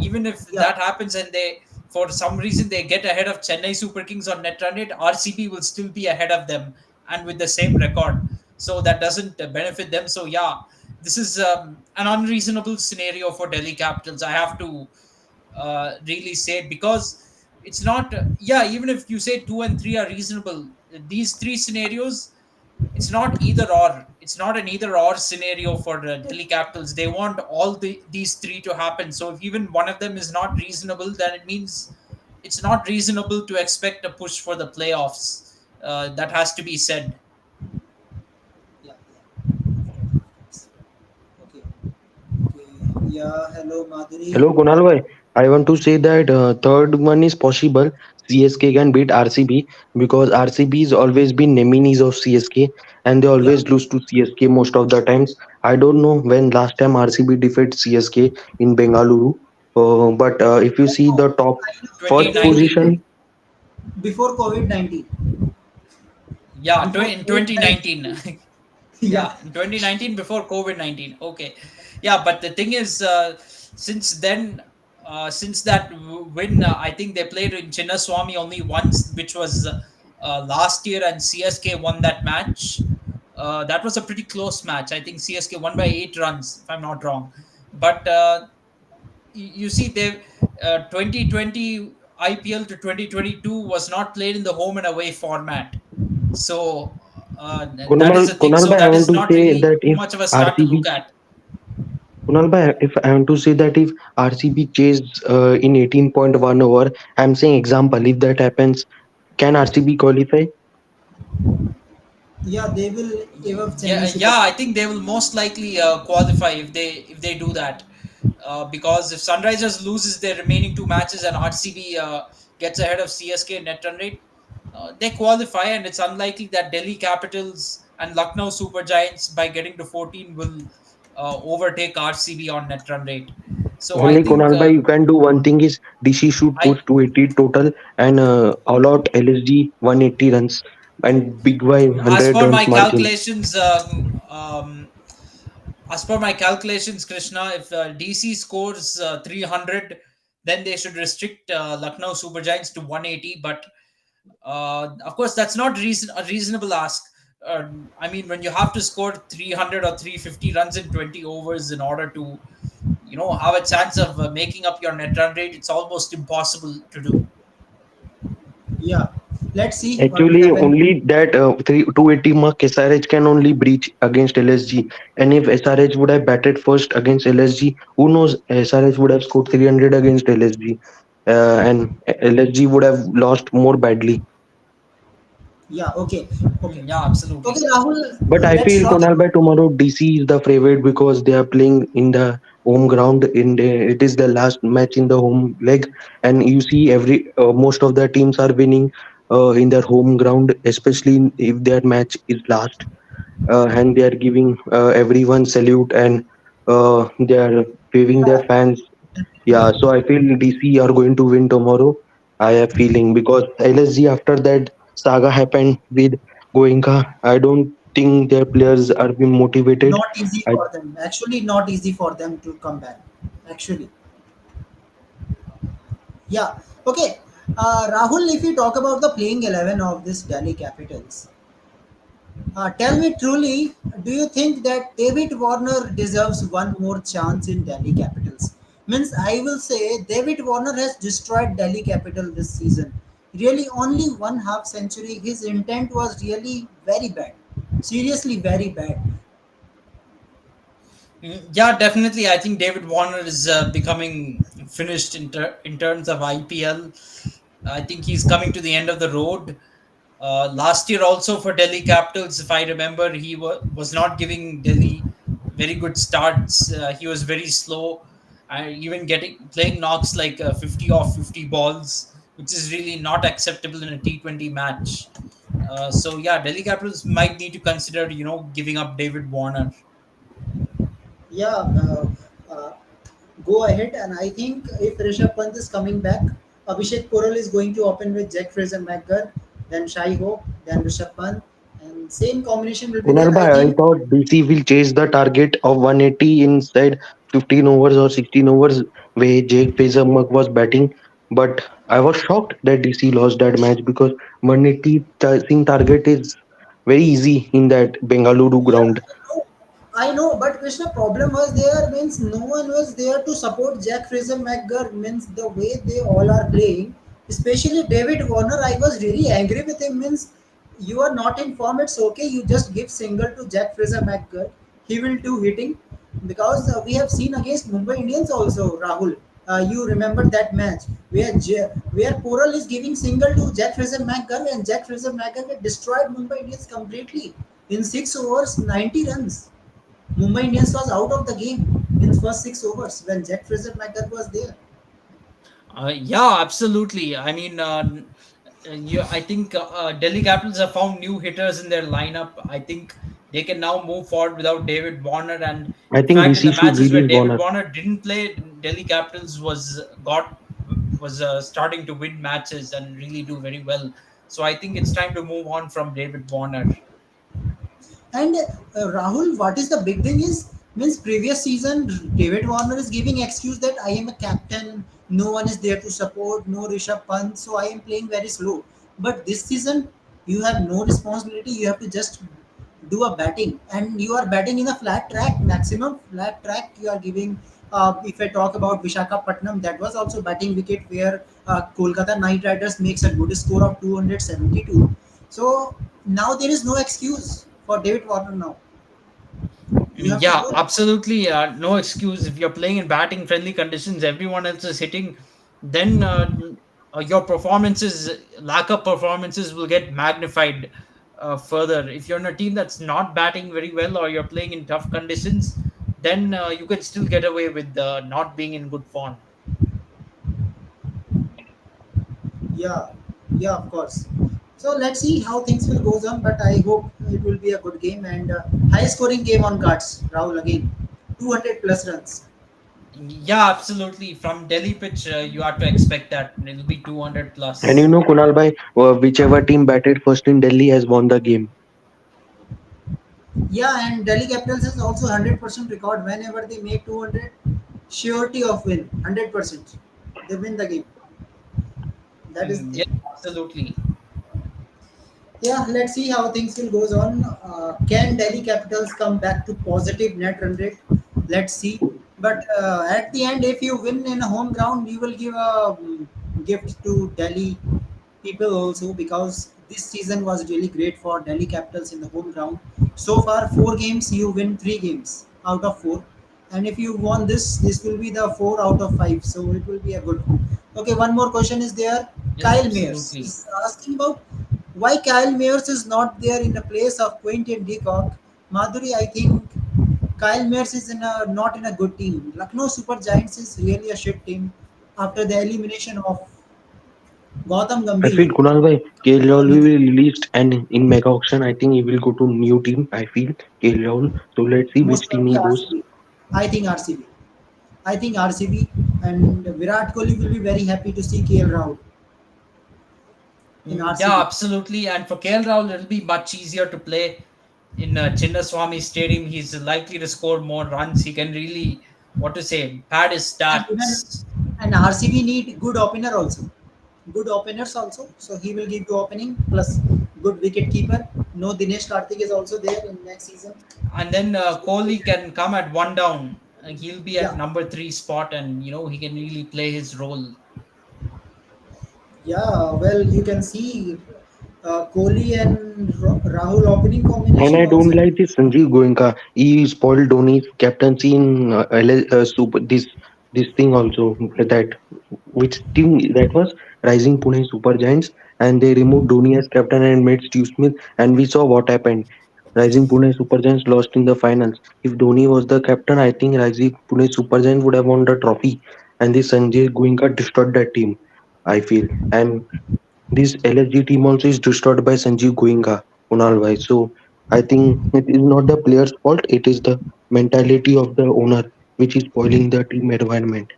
even if Yeah, that happens and they, for some reason, they get ahead of Chennai Super Kings on net run rate, RCB will still be ahead of them and with the same record. So that doesn't benefit them. So yeah, this is an unreasonable scenario for Delhi Capitals. I have to really say, because it's not. Yeah, even if you say two and three are reasonable, these three scenarios, it's not either or. It's not an either or scenario for Delhi Capitals. They want all these three to happen. So if even one of them is not reasonable, then it means it's not reasonable to expect a push for the playoffs. That has to be said. yeah, okay, okay. Yeah, hello, Madhuri. Hello, Kunal bhai. I want to say that third one is possible. CSK can beat RCB because RCB has always been nemesis of CSK and they Yeah, always lose to CSK most of the times. I don't know when last time RCB defeated CSK in Bengaluru. But if you I see know, the top I know. first Before 2019. position, before COVID-19, Yeah, before in COVID-19. 2019. Yeah, Yeah, in 2019 before COVID-19. Okay. Yeah, but the thing is, since then, since that win, I think they played in Chinnaswamy only once, which was last year, and CSK won that match. That was a pretty close match. I think CSK won by 8 runs, if I'm not wrong. But you see, they 2020 IPL to 2022 was not played in the home and away format. So that is the thing. Kunal So bhai, I that want is to not say really that too if much of a stat to RCB, look at. Kunal bhai, if I want to say that if RCB chase in 18.1 over, I'm saying example, if that happens, can RCB qualify? yeah, they will give up Chennai Yeah, Super yeah. I Kings. think they will most likely qualify if they do that. Because if Sunrisers loses their remaining two matches and RCB gets ahead of CSK net run rate, they qualify, and it's unlikely that Delhi Capitals and Lucknow Super Giants, by getting to 14, will overtake RCB on net run rate. So I Only think Kunal bhai, you can do one thing is DC should I push 280 total and all out LSG 180 runs and Big Y as 100 per runs my margin. calculations, Krishna, if DC scores 300, then they should restrict Lucknow Super Giants to 180. But of course, that's not a reasonable ask. I mean, when you have to score 300 or 350 runs in 20 overs in order to, have a chance of making up your net run rate, it's almost impossible to do. Yeah, let's see what will Actually, happen. only that 280 mark SRH can only breach against LSG. And if SRH would have batted first against LSG, who knows, SRH would have scored 300 against LSG. And LSG would have lost more badly. Yeah, okay, okay, Yeah, okay, absolutely. Rahul. But I Let's feel talk Kunal by about. tomorrow DC is the favorite because they are playing in the home ground. It is the last match in the home leg, and you see every most of the teams are winning in their home ground, especially if their match is last, and they are giving everyone salute and they are waving their Yeah, fans. Yeah, so I feel DC are going to win tomorrow. I have feeling because LSG after that saga happened with Goenka, I don't think their players are being motivated. not easy I for them. Actually, not easy for them to come back. Actually, yeah. Okay, Rahul. If you talk about the playing 11 of this Delhi Capitals, tell me truly, do you think that David Warner deserves one more chance in Delhi Capitals? Means I will say David Warner has destroyed Delhi Capital this season. Really, only one half century. His intent was really very bad. Seriously, very bad. Yeah, definitely. I think David Warner is becoming finished in terms of IPL. I think he's coming to the end of the road. Last year, also for Delhi Capitals, if I remember, he was not giving Delhi very good starts. He was very slow, even getting playing knocks like 50 off 50 balls, which is really not acceptable in a T20 match. So yeah, Delhi Capitals might need to consider, giving up David Warner. Yeah, uh, go ahead. And I think if Rishabh Pant is coming back, Abhishek Porel is going to open with Jack Fraser McGurk, then Shai Hope, then Rishabh Pant, and same combination will be Kunal there. I bhai, I think. thought DC will chase the target of 180 inside 15 overs or 16 overs where Jake Fraser was batting. But I was shocked that DC lost that match because 180 chasing target is very easy in that Bengaluru Yeah, ground. I know, but Krishna, problem was there means no one was there to support Jack Fraser McGurk. Means the way they all are playing, especially David Warner. I was really angry with him. Means you are not in form. It's okay. You just give single to Jack Fraser McGurk. He will do hitting because we have seen against Mumbai Indians also. Rahul, you remember that match where Poral is giving single to Jack Fraser McGurk and Jack Fraser McGurk destroyed Mumbai Indians completely in 6 overs, 90 runs. Mumbai Indians was out of the game in first 6 overs when Jack Fraser McGurk was there. Yeah, absolutely. I mean, I think Delhi Capitals have found new hitters in their lineup. I think they can now move forward without David Warner. And I in think fact, in DC the should matches where release David Warner. Warner didn't play, Delhi Capitals was starting to win matches and really do very well. So I think it's time to move on from David Warner. And Rahul, what is the big thing is means previous season David Warner is giving excuse that I am a captain, no one is there to support, no Rishabh Pant, so I am playing very slow. But this season you have no responsibility. You have to just do a batting, and you are batting in a flat track, maximum flat track. You are giving. If I talk about Vishakhapatnam, that was also batting wicket where Kolkata Knight Riders makes a good score of 272. So now there is no excuse for David Warner now. You have to Yeah, do that. absolutely. No excuse. If you're playing in batting friendly conditions, everyone else is hitting, then your performances, lack of performances, will get magnified further. If you're in a team that's not batting very well or you're playing in tough conditions, then you can still get away with not being in good form. Yeah, yeah, of course. So let's see how things will goes on, but I hope it will be a good game and high scoring game on cards. Rahul again, 200 plus runs. Yeah, absolutely. From Delhi pitch, you have to expect that it'll be 200 And you plus. know, Kunal bhai, whichever team batted first in Delhi has won the game. Yeah, and Delhi Capitals has also 100% record whenever they make 200, surety of win, 100%. They win the game. That is the Yeah, thing. absolutely. Yeah, let's see how things will goes on. Can Delhi Capitals come back to positive net run rate? Let's see. But at the end, if you win in a home ground, you will give a gift to Delhi people also because this season was really great for Delhi Capitals in the home ground. So far, 4 games you win 3 games out of 4, and if you won this will be the 4 out of 5. So it will be a good. Okay, one more question is there. Yes, Kyle Mayers absolutely. is asking about why Kyle Mayers is not there in the place of Quentin de Kock. Madhuri, I think Kyle Mayers is not in a good team. Lucknow Super Giants is really a shit team after the elimination of Gautam I feel Gambhir. Kunal bhai, KL Rahul will Early. be released and in mega auction, I think he will go to new team. I feel KL Rahul. So let's see which Most team probably he goes. RCB. I think RCB. I think RCB and Virat Kohli will be very happy to see KL Rahul in Yeah, RCB. absolutely. And for KL Rahul, it'll be much easier to play in Chinnaswamy Stadium. He's likely to score more runs. He can really, what to say, pad his And even stats. and RCB need good opener also. Good openers also. So he will give you opening plus good wicket keeper. No Dinesh Karthik is also there in next season. And then So Kohli can come at one down. He'll be at yeah, number three spot, and he can really play his role. yeah. Well, you can see Kohli and Rahul opening And combination I don't also. like this Sanjeev Goenka. He spoiled Dhoni's captaincy in Super this thing also that which team that was Rising Pune Super Giants and they removed Dhoni as captain and made Steve Smith and we saw what happened. Rising Pune Super Giants lost in the finals. If Dhoni was the captain, I think Rising Pune Super Giants would have won the trophy. And this Sanjay Goenka destroyed that team, I feel. And this LSG team also is destroyed by Sanjeev Goenka, Kunal Bhai. So I think it is not the player's fault. It is the mentality of the owner which is spoiling the team environment.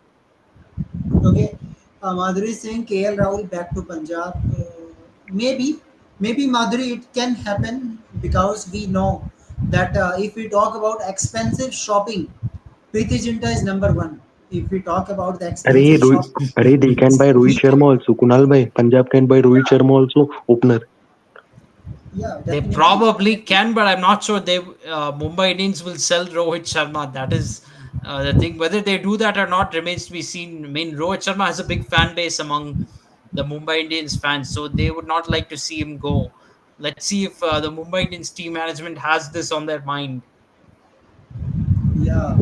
Okay, Madhuri is saying KL Rahul back to Punjab. Maybe, maybe Madhuri, it can happen because we know that if we talk about expensive shopping, Preeti Zinta is number one. If we talk about the expensive shopping, They can means buy Rohit he can, Sharma also. Kunal Bhai, Punjab can buy Rohit yeah, Sharma also opener. yeah, They definitely, probably definitely. can, but I'm not sure they Mumbai Indians will sell Rohit Sharma. That is the thing. Whether they do that or not remains to be seen. I mean, Rohit Sharma has a big fan base among the Mumbai Indians fans, so they would not like to see him go. Let's see if the Mumbai Indians team management has this on their mind. Yeah,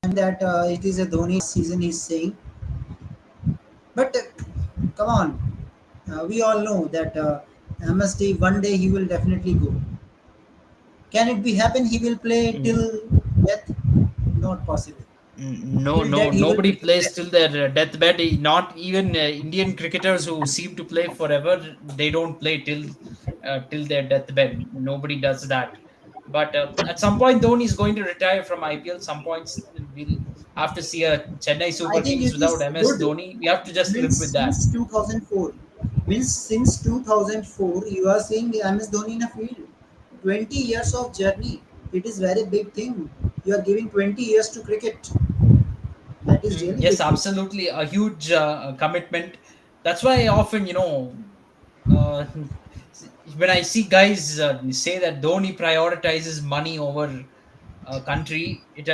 and that it is a Dhoni last season. He's saying, but come on, we all know that MSD one day he will definitely go. Can it be happen? He will play Mm, till death? Not possible. No, Till no, death he will nobody play. plays till their deathbed. Not even Indian cricketers who seem to play forever. They don't play till their deathbed. Nobody does that. But at some point, Dhoni is going to retire from IPL. Some points we'll have to see a Chennai I Super think Kings it without is MS good. Dhoni. We have to just live Means with that. since 2004. Means since 2004, you are saying MS Dhoni in a field. 20 years of journey. It is very big thing. You are giving 20 years to cricket. That is really Yes, big thing. absolutely, a huge commitment. That's why often, uh, when I see guys say that Dhoni prioritizes money over country, it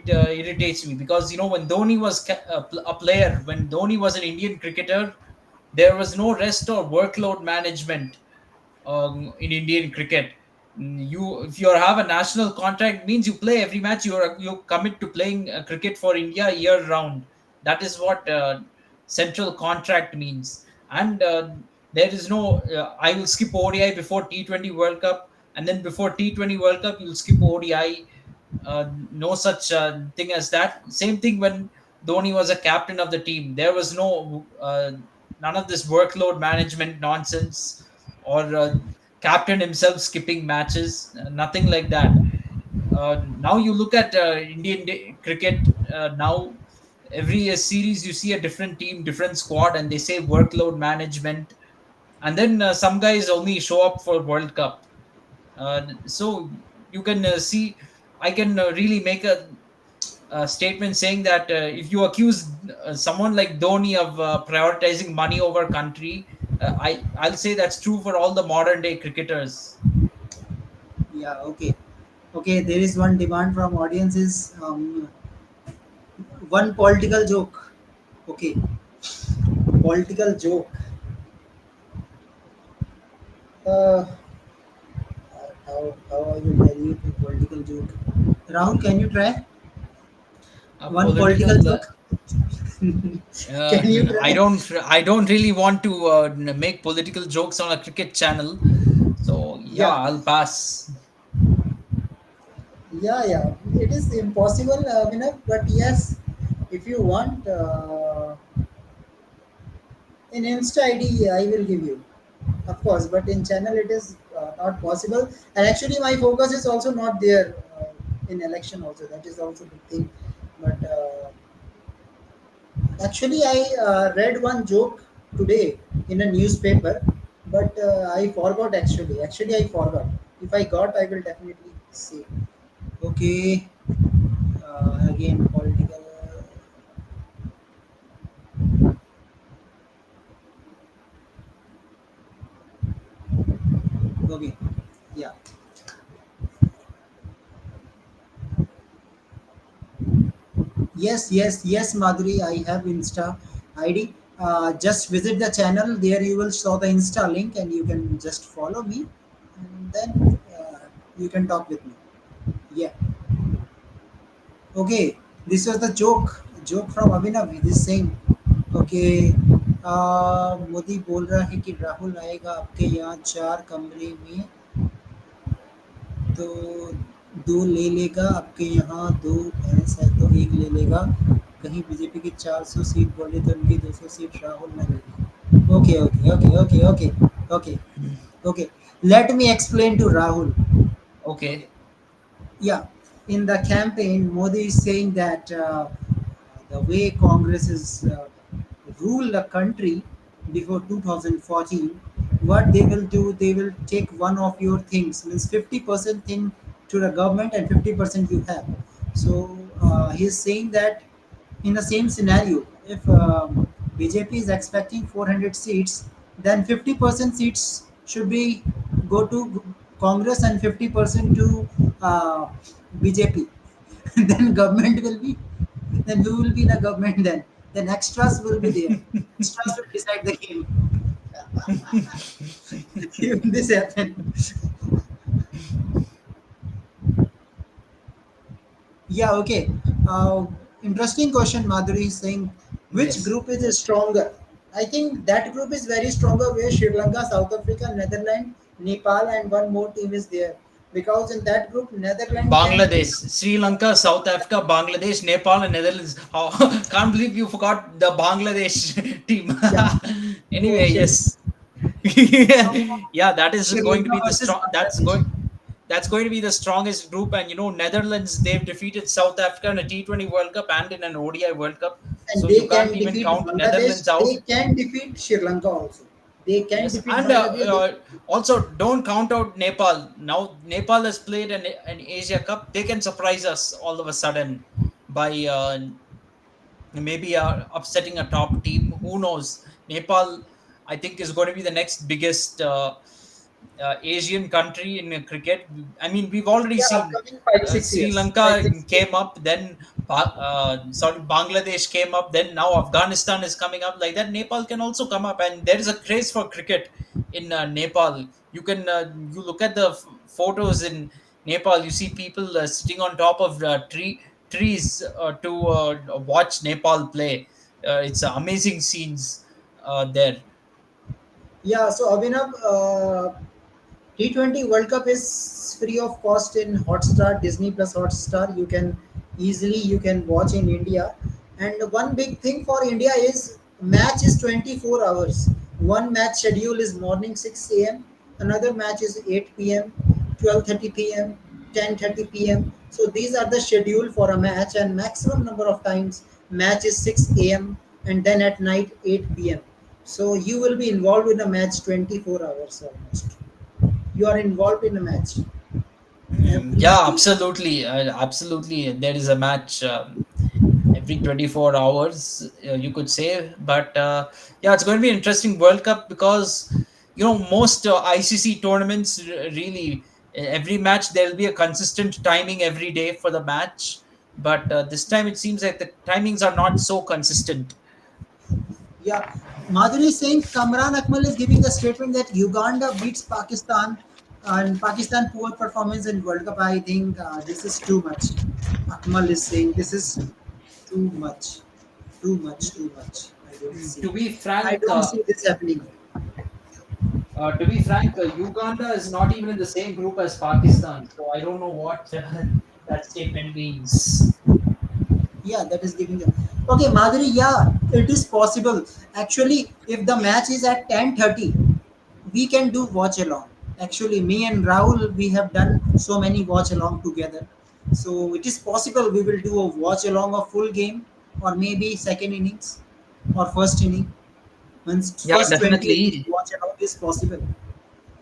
irritates me because when Dhoni was a player, when Dhoni was an Indian cricketer, there was no rest or workload management in Indian cricket. You, if you have a national contract, means you play every match. You commit to playing cricket for India year round. That is what central contract means. And there is no. I will skip ODI before T20 World Cup, and then before T20 World Cup, you'll skip ODI. No such thing as that. Same thing when Dhoni was a captain of the team. There was no none of this workload management nonsense or captain himself skipping matches. Nothing like that. Now you look at cricket. Now every series you see a different team, different squad, and they say workload management. And then some guys only show up for World Cup. So you can see, I can really make a statement saying that if you accuse someone like Dhoni of prioritizing money over country, I'll say that's true for all the modern day cricketers. Yeah. Okay. Okay. There is one demand from audiences. One political joke. Okay. Political joke. Uh, how I will tell you a political joke. Rahul, can you try A one political political. joke? Can you try? I don't really want to make political jokes on a cricket channel. So yeah, Yeah, I'll pass. yeah. It is impossible, but yes, if you want, in Insta ID, I will give you, of course. But in channel, it is not possible. And actually, my focus is also not there in election. Also, that is also big thing. But actually, I read one joke today in a newspaper, but I forgot actually. Actually, I forgot. If I got, I will definitely say. Okay, again political. Okay, yeah. Yes, Madhuri. I have Insta ID. Just visit the channel. There you will saw the Insta link, and you can just follow me, and then you can talk with me. Yeah. Okay. This was the joke. Joke from Abhinav. This saying. Okay. Modi बोल रहा है कि राहुल आएगा आपके यहाँ चार कमरे में तो दो ले लेगा आपके यहाँ, दो भैंस है तो एक ले लेगा। कहीं बीजेपी की 400 सीट बोले तो उनकी 200 सीट राहुल न लेगी। Okay okay okay okay okay okay okay. Let me explain to Rahul. Okay. Okay. Yeah, in the campaign, Modi is saying that the way Congress is rule the country before 2014, what they will do, they will take one of your things, means 50% thing to the government and 50% you have. So he's saying that in the same scenario, if BJP is expecting 400 seats, then 50% seats should be go to Congress and 50% to BJP. Then government will be, then we will be in a government then extras will be there. Extras will decide the game. If this happen. Yeah, okay. Interesting question. Madhuri is saying, which Yes. group is stronger? I think that group is very stronger where Sri Lanka, South Africa, Netherlands, Nepal, and one more team is there. Because in that group, Netherlands can defeat. Bangladesh, Sri Lanka, South Africa, Bangladesh, Nepal, and Netherlands. Oh, can't believe you forgot the Bangladesh team. Yeah. Oh Anyway, shit. yes. So Yeah, that is Sri going to Lanka be the versus strong. Bangladesh. That's going to be the strongest group. And Netherlands, they've defeated South Africa in a T20 World Cup and in an ODI World Cup. And So they you can't can even defeat count Bangladesh. Netherlands out. They can defeat Sri Lanka also. They can Yes, defeat and Bangladesh. They also don't count out Nepal. Now Nepal has played an Asia Cup. They can surprise us all of a sudden by maybe upsetting a top team. Who knows? Nepal, I think, is going to be the next biggest Asian country in cricket. I mean, we've already yeah, seen upcoming 5 6 years. Sri Five Lanka six years. came up, then sorry, Bangladesh came up, then now Afghanistan is coming up. Like that, Nepal can also come up, and there is a craze for cricket in Nepal. You look at the photos in Nepal, you see people sitting on top of trees to watch Nepal play. It's amazing scenes there. Yeah, so Abhinav, T20 World Cup is free of cost in Hotstar, Disney Plus Hotstar. You can watch in India. And one big thing for India is match is 24 hours. One match schedule is morning 6 a.m. Another match is 8 p.m., 12:30 p.m., 10:30 p.m. So these are the schedule for a match, and maximum number of times match is 6 a.m. and then at night 8 p.m. So you will be involved in a match 24 hours almost. You are involved in a match every Yeah, day. absolutely. Absolutely. There is a match every 24 hours, you could say. But yeah, it's going to be an interesting World Cup because, most ICC tournaments really, every match, there'll be a consistent timing every day for the match. But this time it seems like the timings are not so consistent. Yeah, Madhuri is saying Kamran Akmal is giving a statement that Uganda beats Pakistan and Pakistan poor performance in World Cup. I think this is too much. Akmal is saying this is too much, too much, too much. I don't see. To be I frank, don't see this happening. Uganda is not even in the same group as Pakistan, so I don't know what that statement means. Yeah, that is giving them. Okay, Madhuri, yeah, it is possible. Actually, if the match is at 10:30, we can do watch along. Actually, me and Rahul, we have done so many watch along together. So it is possible we will do a watch along of full game or maybe second innings or first inning. Once Yeah, first 20 innings definitely. watch along is possible.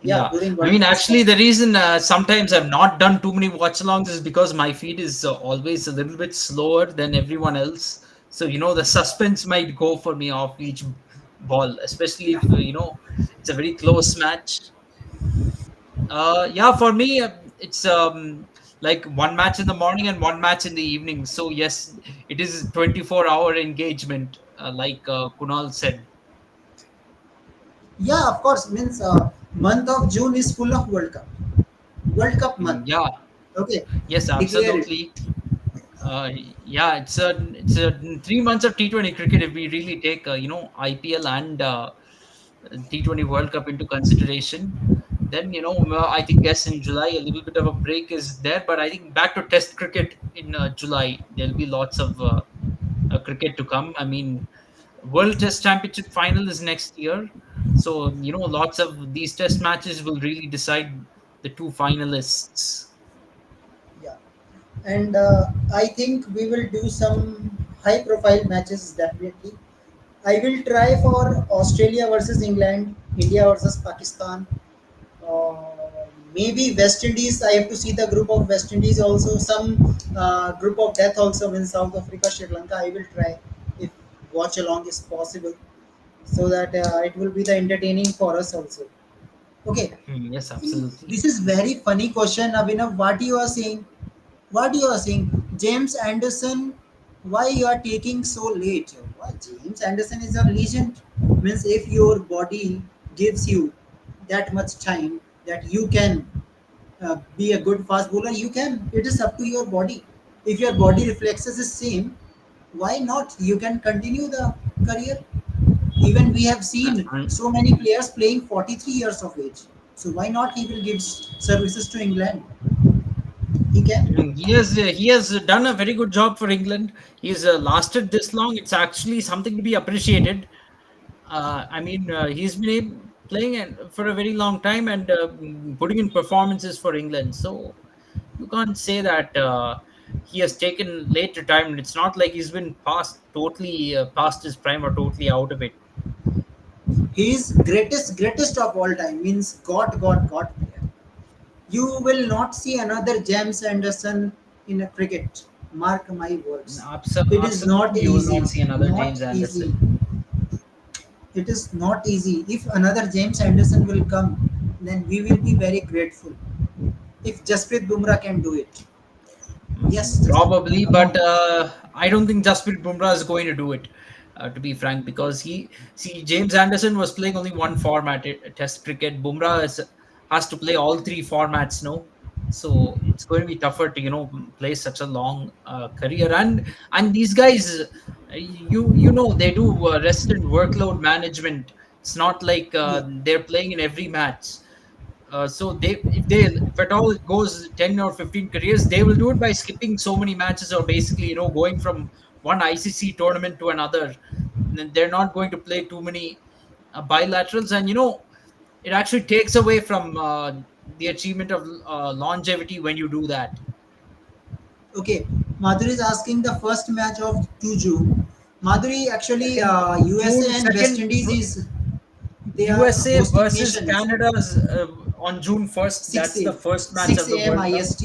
Yeah, Yeah, during I World mean, Cup is actually, the possible. reason sometimes I've not done too many watch alongs is because my feed is always a little bit slower than everyone else. So, the suspense might go for me off each ball, especially Yeah. if, it's a very close match. Yeah, for me, it's like one match in the morning and one match in the evening. So, yes, it is 24-hour engagement, like Kunal said. Yeah, of course. Means month of June is full of World Cup. World Cup month. Yeah, Okay, yes, declare it. absolutely. Uh, yeah, it's a 3 months of T20 cricket if we really take IPL and T20 World Cup into consideration. then I think yes, in July a little bit of a break is there, but I think back to Test cricket in July. There'll be lots of cricket to come. I mean, World Test Championship final is next year, so lots of these Test matches will really decide the two finalists. Yeah, and I think we will do some high profile matches definitely. I will try for Australia versus England, India versus Pakistan, uh, maybe West Indies. I have to see the group of West Indies also. Some group of death also in South Africa, Sri Lanka. I will try if watch along is possible, so that it will be the entertaining for us also. Okay, Yes, absolutely. this is very funny question, Abhinav. What you are saying? What you are saying? James Anderson, why you are taking so late? Why James Anderson is a legend. Means if your body gives you that much time that you can be a good fast bowler, you can. It is up to your body. If your body reflexes is same, why not? You can continue the career. Even we have seen And so many players playing 43 years of age. So why not he will give services to England? He can. he has done a very good job for England. He's lasted this long. It's actually something to be appreciated. I mean, he's been playing for a very long time and putting in performances for England. So you can't say that he has taken late retirement. It's not like he's been past his prime or totally out of it. He is greatest of all time. Means God player. You will not see another James Anderson in a cricket. Mark my words. It is not Absolutely, you will easy. not see another Not James easy. Anderson. It is not easy. If another James Anderson will come, then we will be very grateful. If Jasprit Bumrah can do it. Yes, Jasprit Bumrah, Probably, come but on. I don't think Jasprit Bumrah is going to do it. To be frank, because James Anderson was playing only one format, Test cricket. Bumrah has to play all three formats, no. So it's going to be tougher to play such a long career, and these guys, they do rest and workload management. It's not like Yeah. they're playing in every match. So if at all it goes 10 or 15 careers, they will do it by skipping so many matches, or basically going from one ICC tournament to another. And then they're not going to play too many bilaterals, and it actually takes away from the achievement of longevity when you do that. Okay. Madhuri is asking the first match of 2 June. Madhuri, actually, Second USA June and West 2nd, Indies is they are USA hosting versus nations. Canada's on June 1st. 6 That's the a first match 6 of the a.m. World Cup. IST.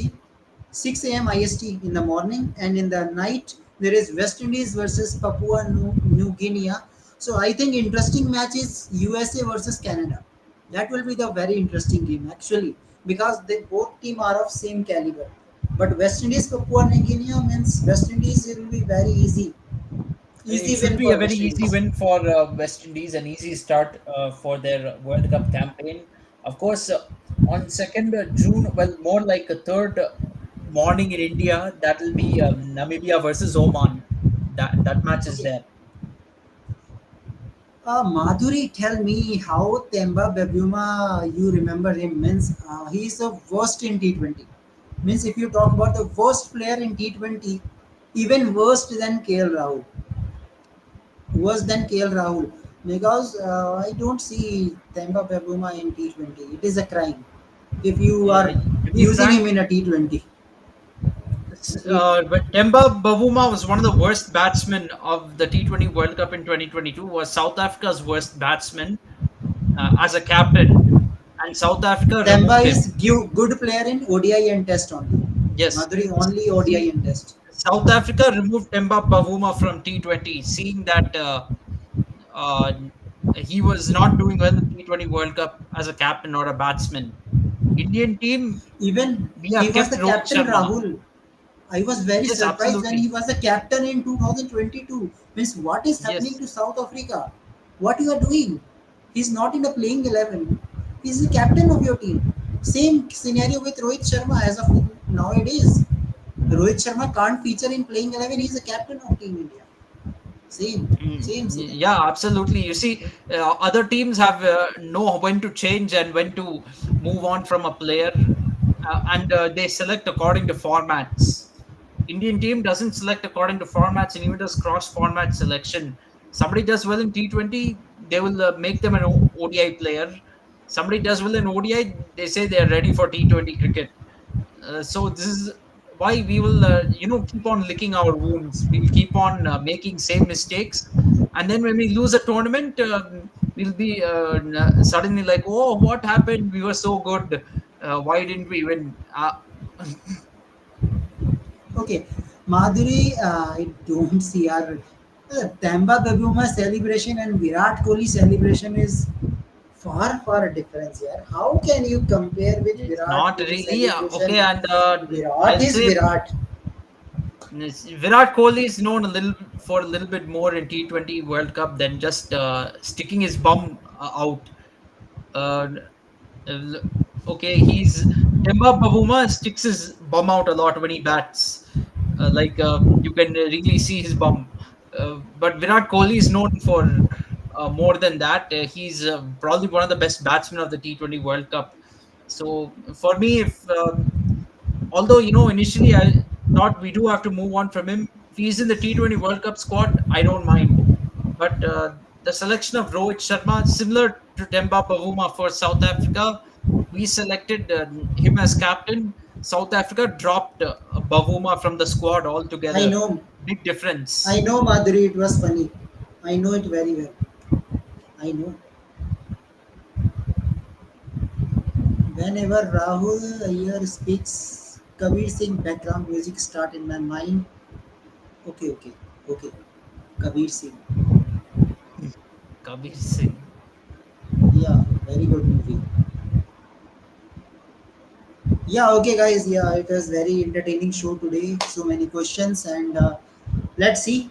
6 a.m. IST in the morning, and in the night there is West Indies versus Papua New Guinea. So I think interesting match is USA versus Canada. That will be the very interesting game actually, because they both team are of same caliber. But West Indies Papua New Guinea means West Indies will be very It easy should win be a for very West easy Indies. win for West Indies, an easy start for their World Cup campaign. Of course, on 2nd June, well, more like a third morning in India, that will be Namibia versus Oman. That match is Okay. there. Madhuri, tell me how Temba Babuma, you remember him, means he is the worst in T20. Means if you talk about the worst player in T20, even worse than KL Rahul. Worse than KL Rahul. Because I don't see Temba Babuma in T20. It is a crime. If you are To be using him frank, in a T20. but Demba Bavuma was one of the worst batsmen of the T20 World Cup in 2022. Was South Africa's worst batsman as a captain, and South Africa Temba removed him. is good player in ODI and Test only. Yes. Madhuri only ODI See, and Test. South Africa removed Temba Bavuma from T20, seeing that uh, he was not doing well in T20 World Cup as a captain or a batsman. Indian team, Even we he have was kept the Rohit captain Sharma. Rahul. I was very Yes, surprised when he absolutely. was the captain in 2022. Means what is happening Yes. to South Africa? What you are doing? He's not in the playing 11. He's the captain of your team. Same scenario with Rohit Sharma as of nowadays. Rohit Sharma can't feature in playing 11. He's the captain of Team India. Same scenario. Yeah, absolutely. You see, other teams have know when to change and when to move on from a player, and they select according to formats. Indian team doesn't select according to formats and even does cross format selection. Somebody does well in T20, they will make them an ODI player. Somebody does well in ODI, they say they are ready for T20 cricket. So this is why we will, keep on licking our wounds. We'll keep on making same mistakes, and then when we lose a tournament, we'll be suddenly like, "Oh, what happened? We were so good. Why didn't we win?" Okay, Madhuri, I don't see our Tamba Babuma celebration and Virat Kohli celebration is far difference here. How can you compare with It's Virat not Kohli really celebration? okay, and Virat I'll is say Virat. Virat Kohli is known a little bit more in T20 World Cup than just sticking his bum out. Uh, uh, okay, he's Demba Bavuma sticks his bum out a lot when he bats. You can really see his bum. But Virat Kohli is known for more than that. He's probably one of the best batsmen of the T20 World Cup. So for me, if although initially I thought we do have to move on from him, if he's in the T20 World Cup squad, I don't mind. But the selection of Rohit Sharma, similar to Demba Bavuma for South Africa, we selected him as captain. South Africa dropped Bavuma from the squad I altogether. know, Big I difference. know, Madhuri, it was funny. I know it very well. I know. Whenever Rahul Iyer speaks, Kabir Singh background music start in my mind. Okay, okay. Kabir Singh. Kabir Singh. Yeah, very good movie. Yeah, okay, guys. Yeah, it was very entertaining show today. So many questions, and let's see.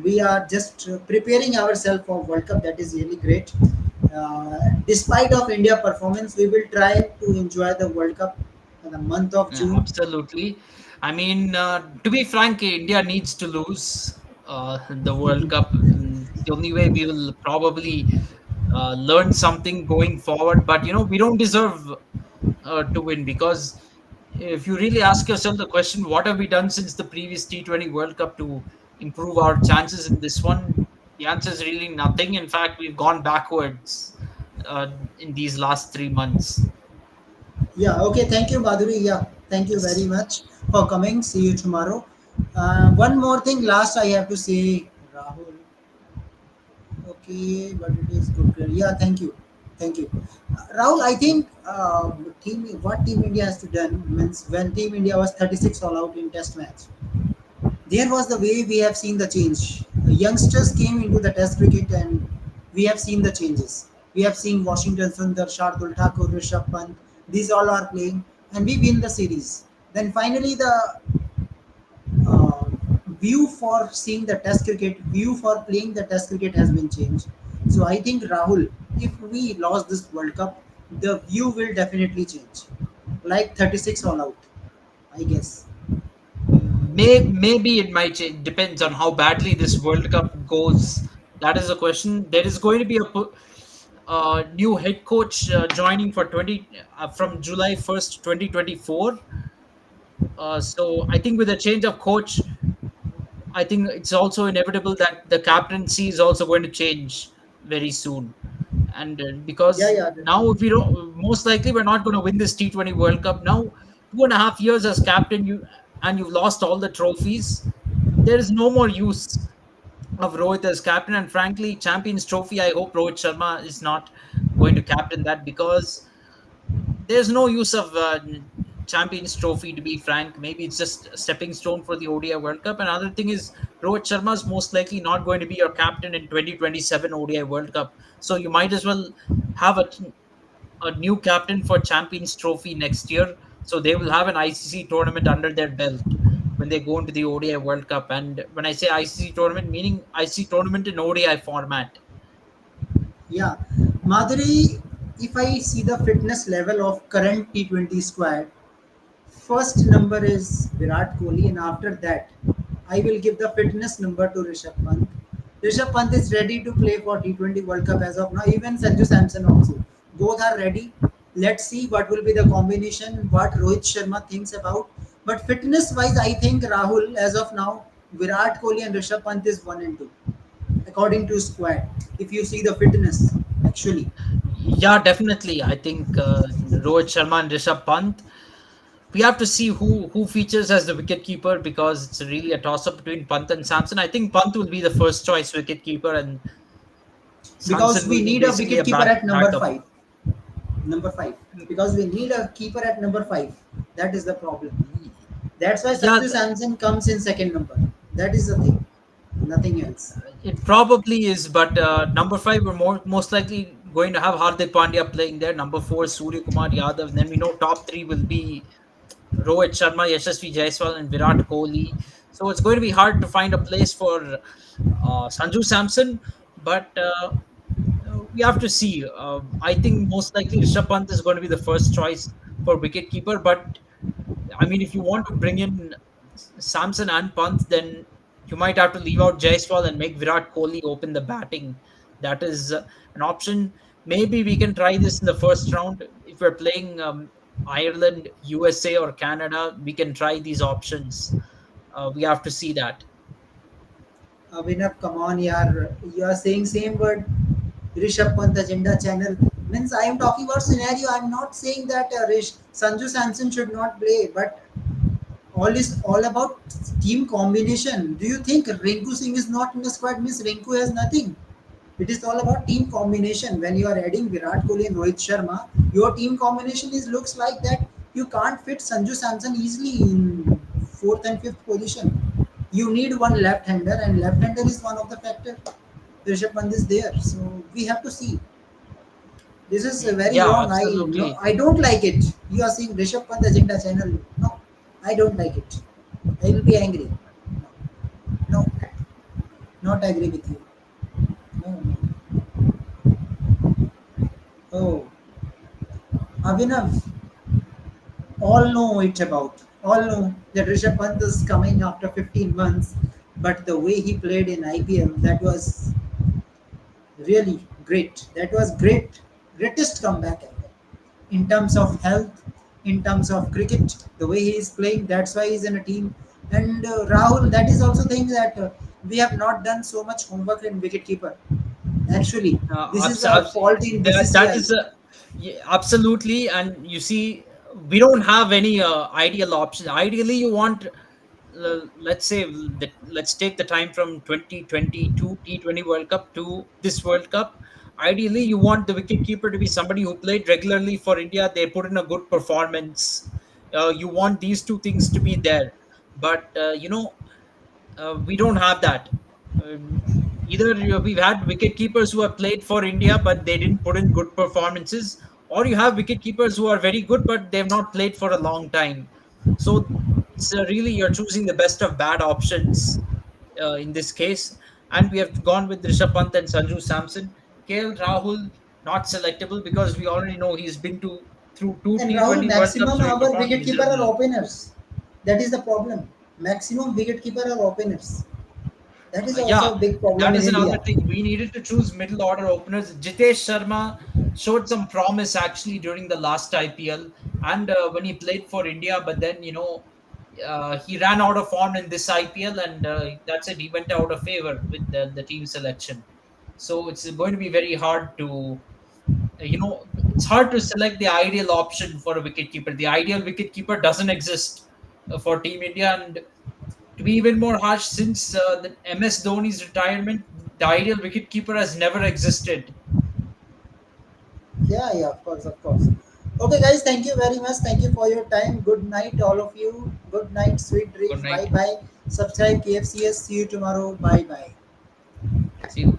We are just preparing ourselves for World Cup. That is really great. Despite of India performance, we will try to enjoy the World Cup in the month of Yeah, June. absolutely. I mean, to be frank, India needs to lose the World Cup. The only way we will probably learn something going forward. But we don't deserve to win, because if you really ask yourself the question, what have we done since the previous T20 World Cup to improve our chances in this one? The answer is really nothing. In fact, we've gone backwards in these last 3 months. Yeah, okay. Thank you, Madhuri. Yeah, thank you very Yes. much for coming. See you tomorrow. One more thing, last I have to say, Rahul. Okay, but it is good. Yeah, thank you, Rahul. I think Team India has to done means when Team India was 36 all out in Test match. There was the way we have seen the change. The youngsters came into the Test cricket and we have seen the changes. We have seen Washington Sundar, Shardul Thakur, Rishabh Pant. These all are playing and we win the series. Then finally the uh, view for seeing the Test cricket, view for playing the Test cricket has been changed. So I think Rahul, if we lost this World Cup, the view will definitely change. Like 36 all out, I guess. Maybe it might change. Depends on how badly this World Cup goes. That is a question. There is going to be a new head coach joining for 20 from July 1st, 2024. So I think with a change of coach, I think it's also inevitable that the captaincy is also going to change very soon. And Yeah, because yeah, now, if we don't, most likely we're not going to win this T20 World Cup. Now, 2.5 years as captain, you've lost all the trophies. There is no more use of Rohit as captain. And frankly, Champions Trophy, I hope Rohit Sharma is not going to captain that, because there's no use of Champions Trophy, to be frank. Maybe it's just a stepping stone for the ODI World Cup. Another thing is Rohit Sharma is most likely not going to be your captain in 2027 ODI World Cup. So you might as well have a new captain for Champions Trophy next year. So they will have an ICC tournament under their belt when they go into the ODI World Cup. And when I say ICC tournament, meaning ICC tournament in ODI format. yeah. Madhuri, if I see the fitness level of current T20 squad, first number is Virat Kohli, and after that, I will give the fitness number to Rishabh Pant. Rishabh Pant is ready to play for T20 World Cup as of now. Even Sanju Samson also. Both are ready. Let's see what will be the combination, what Rohit Sharma thinks about. But fitness wise, I think Rahul, as of now, Virat Kohli and Rishabh Pant is 1 and 2, according to squad. If you see the fitness, actually. Yeah, definitely. I think Rohit Sharma and Rishabh Pant. We have to see who features as the wicket keeper, because it's really a toss up between Pant and Samson. I think Pant will be the first choice wicket keeper, and Because Samson we will be need a basically wicket a keeper at number backup. 5. Number 5. Because we need a keeper at number 5. That is the problem. That's why Yeah, Sanju Samson comes in second number. That is the thing. Nothing else. it probably is, but number five, we're most likely going to have Hardik Pandya playing there. Number four, Surya Kumar Yadav. And then we know top three will be Rohit Sharma, Yashasvi Jaiswal, and Virat Kohli. So it's going to be hard to find a place for Sanju Samson, but we have to see. I think most likely Rishabh Pant is going to be the first choice for wicketkeeper. But I mean, if you want to bring in Samson and Pant, then you might have to leave out Jaiswal and make Virat Kohli open the batting. That is an option. Maybe we can try this in the first round. If we're playing Ireland, USA, or Canada, we can try these options. We have to see that. Abhinav, come on, yaar. You are saying same word. Rishabh Pant agenda channel. Means I am talking about scenario. I am not saying that Sanju Samson should not play, but all is all about team combination. Do you think Rinku Singh is not in the squad? Means Rinku has nothing. It is all about team combination. When you are adding Virat Kohli and Rohit Sharma, your team combination is looks like that you can't fit Sanju Samson easily in fourth and fifth position. You need one left-hander, and left-hander is one of the factor. Rishabh Pant is there, so we have to see. This is very Yeah, wrong. I no, absolutely. I don't like it. You are saying Rishabh Pant agenda channel. No, I don't like it. I will be angry. No, not agree with you. No, no. Oh, Abhinav, all know it about. All know that Rishabh Pant is coming after 15 months, but the way he played in IPL, that was really great. That was great, greatest comeback ever. In terms of health, in terms of cricket, the way he is playing, that's why he's in a team. And Rahul, that is also thing that we have not done so much homework in wicketkeeper. Actually, this is a fault in That BCCI. is a, yeah, absolutely. And you see, we don't have any ideal option. Ideally, you want, let's say, let's take the time from 2022 T20 World Cup to this World Cup. Ideally, you want the wicketkeeper to be somebody who played regularly for India. They put in a good performance. You want these two things to be there. But, we don't have that. Um, Either we've had wicket keepers who have played for India but they didn't put in good performances, or you have wicket keepers who are very good but they've not played for a long time. So it's really you're choosing the best of bad options in this case, and we have gone with Rishabh Pant and Sanju Samson. KL Rahul not selectable because we already know he's been to through two And Rahul, T20 World Cups maximum where he our performed wicketkeeper are miserably. openers. That is the problem. Maximum wicketkeeper are openers. That is Yeah, also a big problem that in is another India. thing. We needed to choose middle order openers. Jitesh Sharma showed some promise actually during the last IPL and when he played for India, but then he ran out of form in this IPL, and that's it. He went out of favor with the team selection. So it's going to be very hard to it's hard to select the ideal option for a wicketkeeper. The ideal wicketkeeper doesn't exist for Team India, and to be even more harsh, since the MS Dhoni's retirement, the ideal wicketkeeper has never existed. Yeah, yeah, of course, of course. Okay, guys, thank you very much. Thank you for your time. Good night, all of you. Good night, sweet Good dreams. night. Bye bye. Subscribe KFCS. See you tomorrow. Bye bye. See you.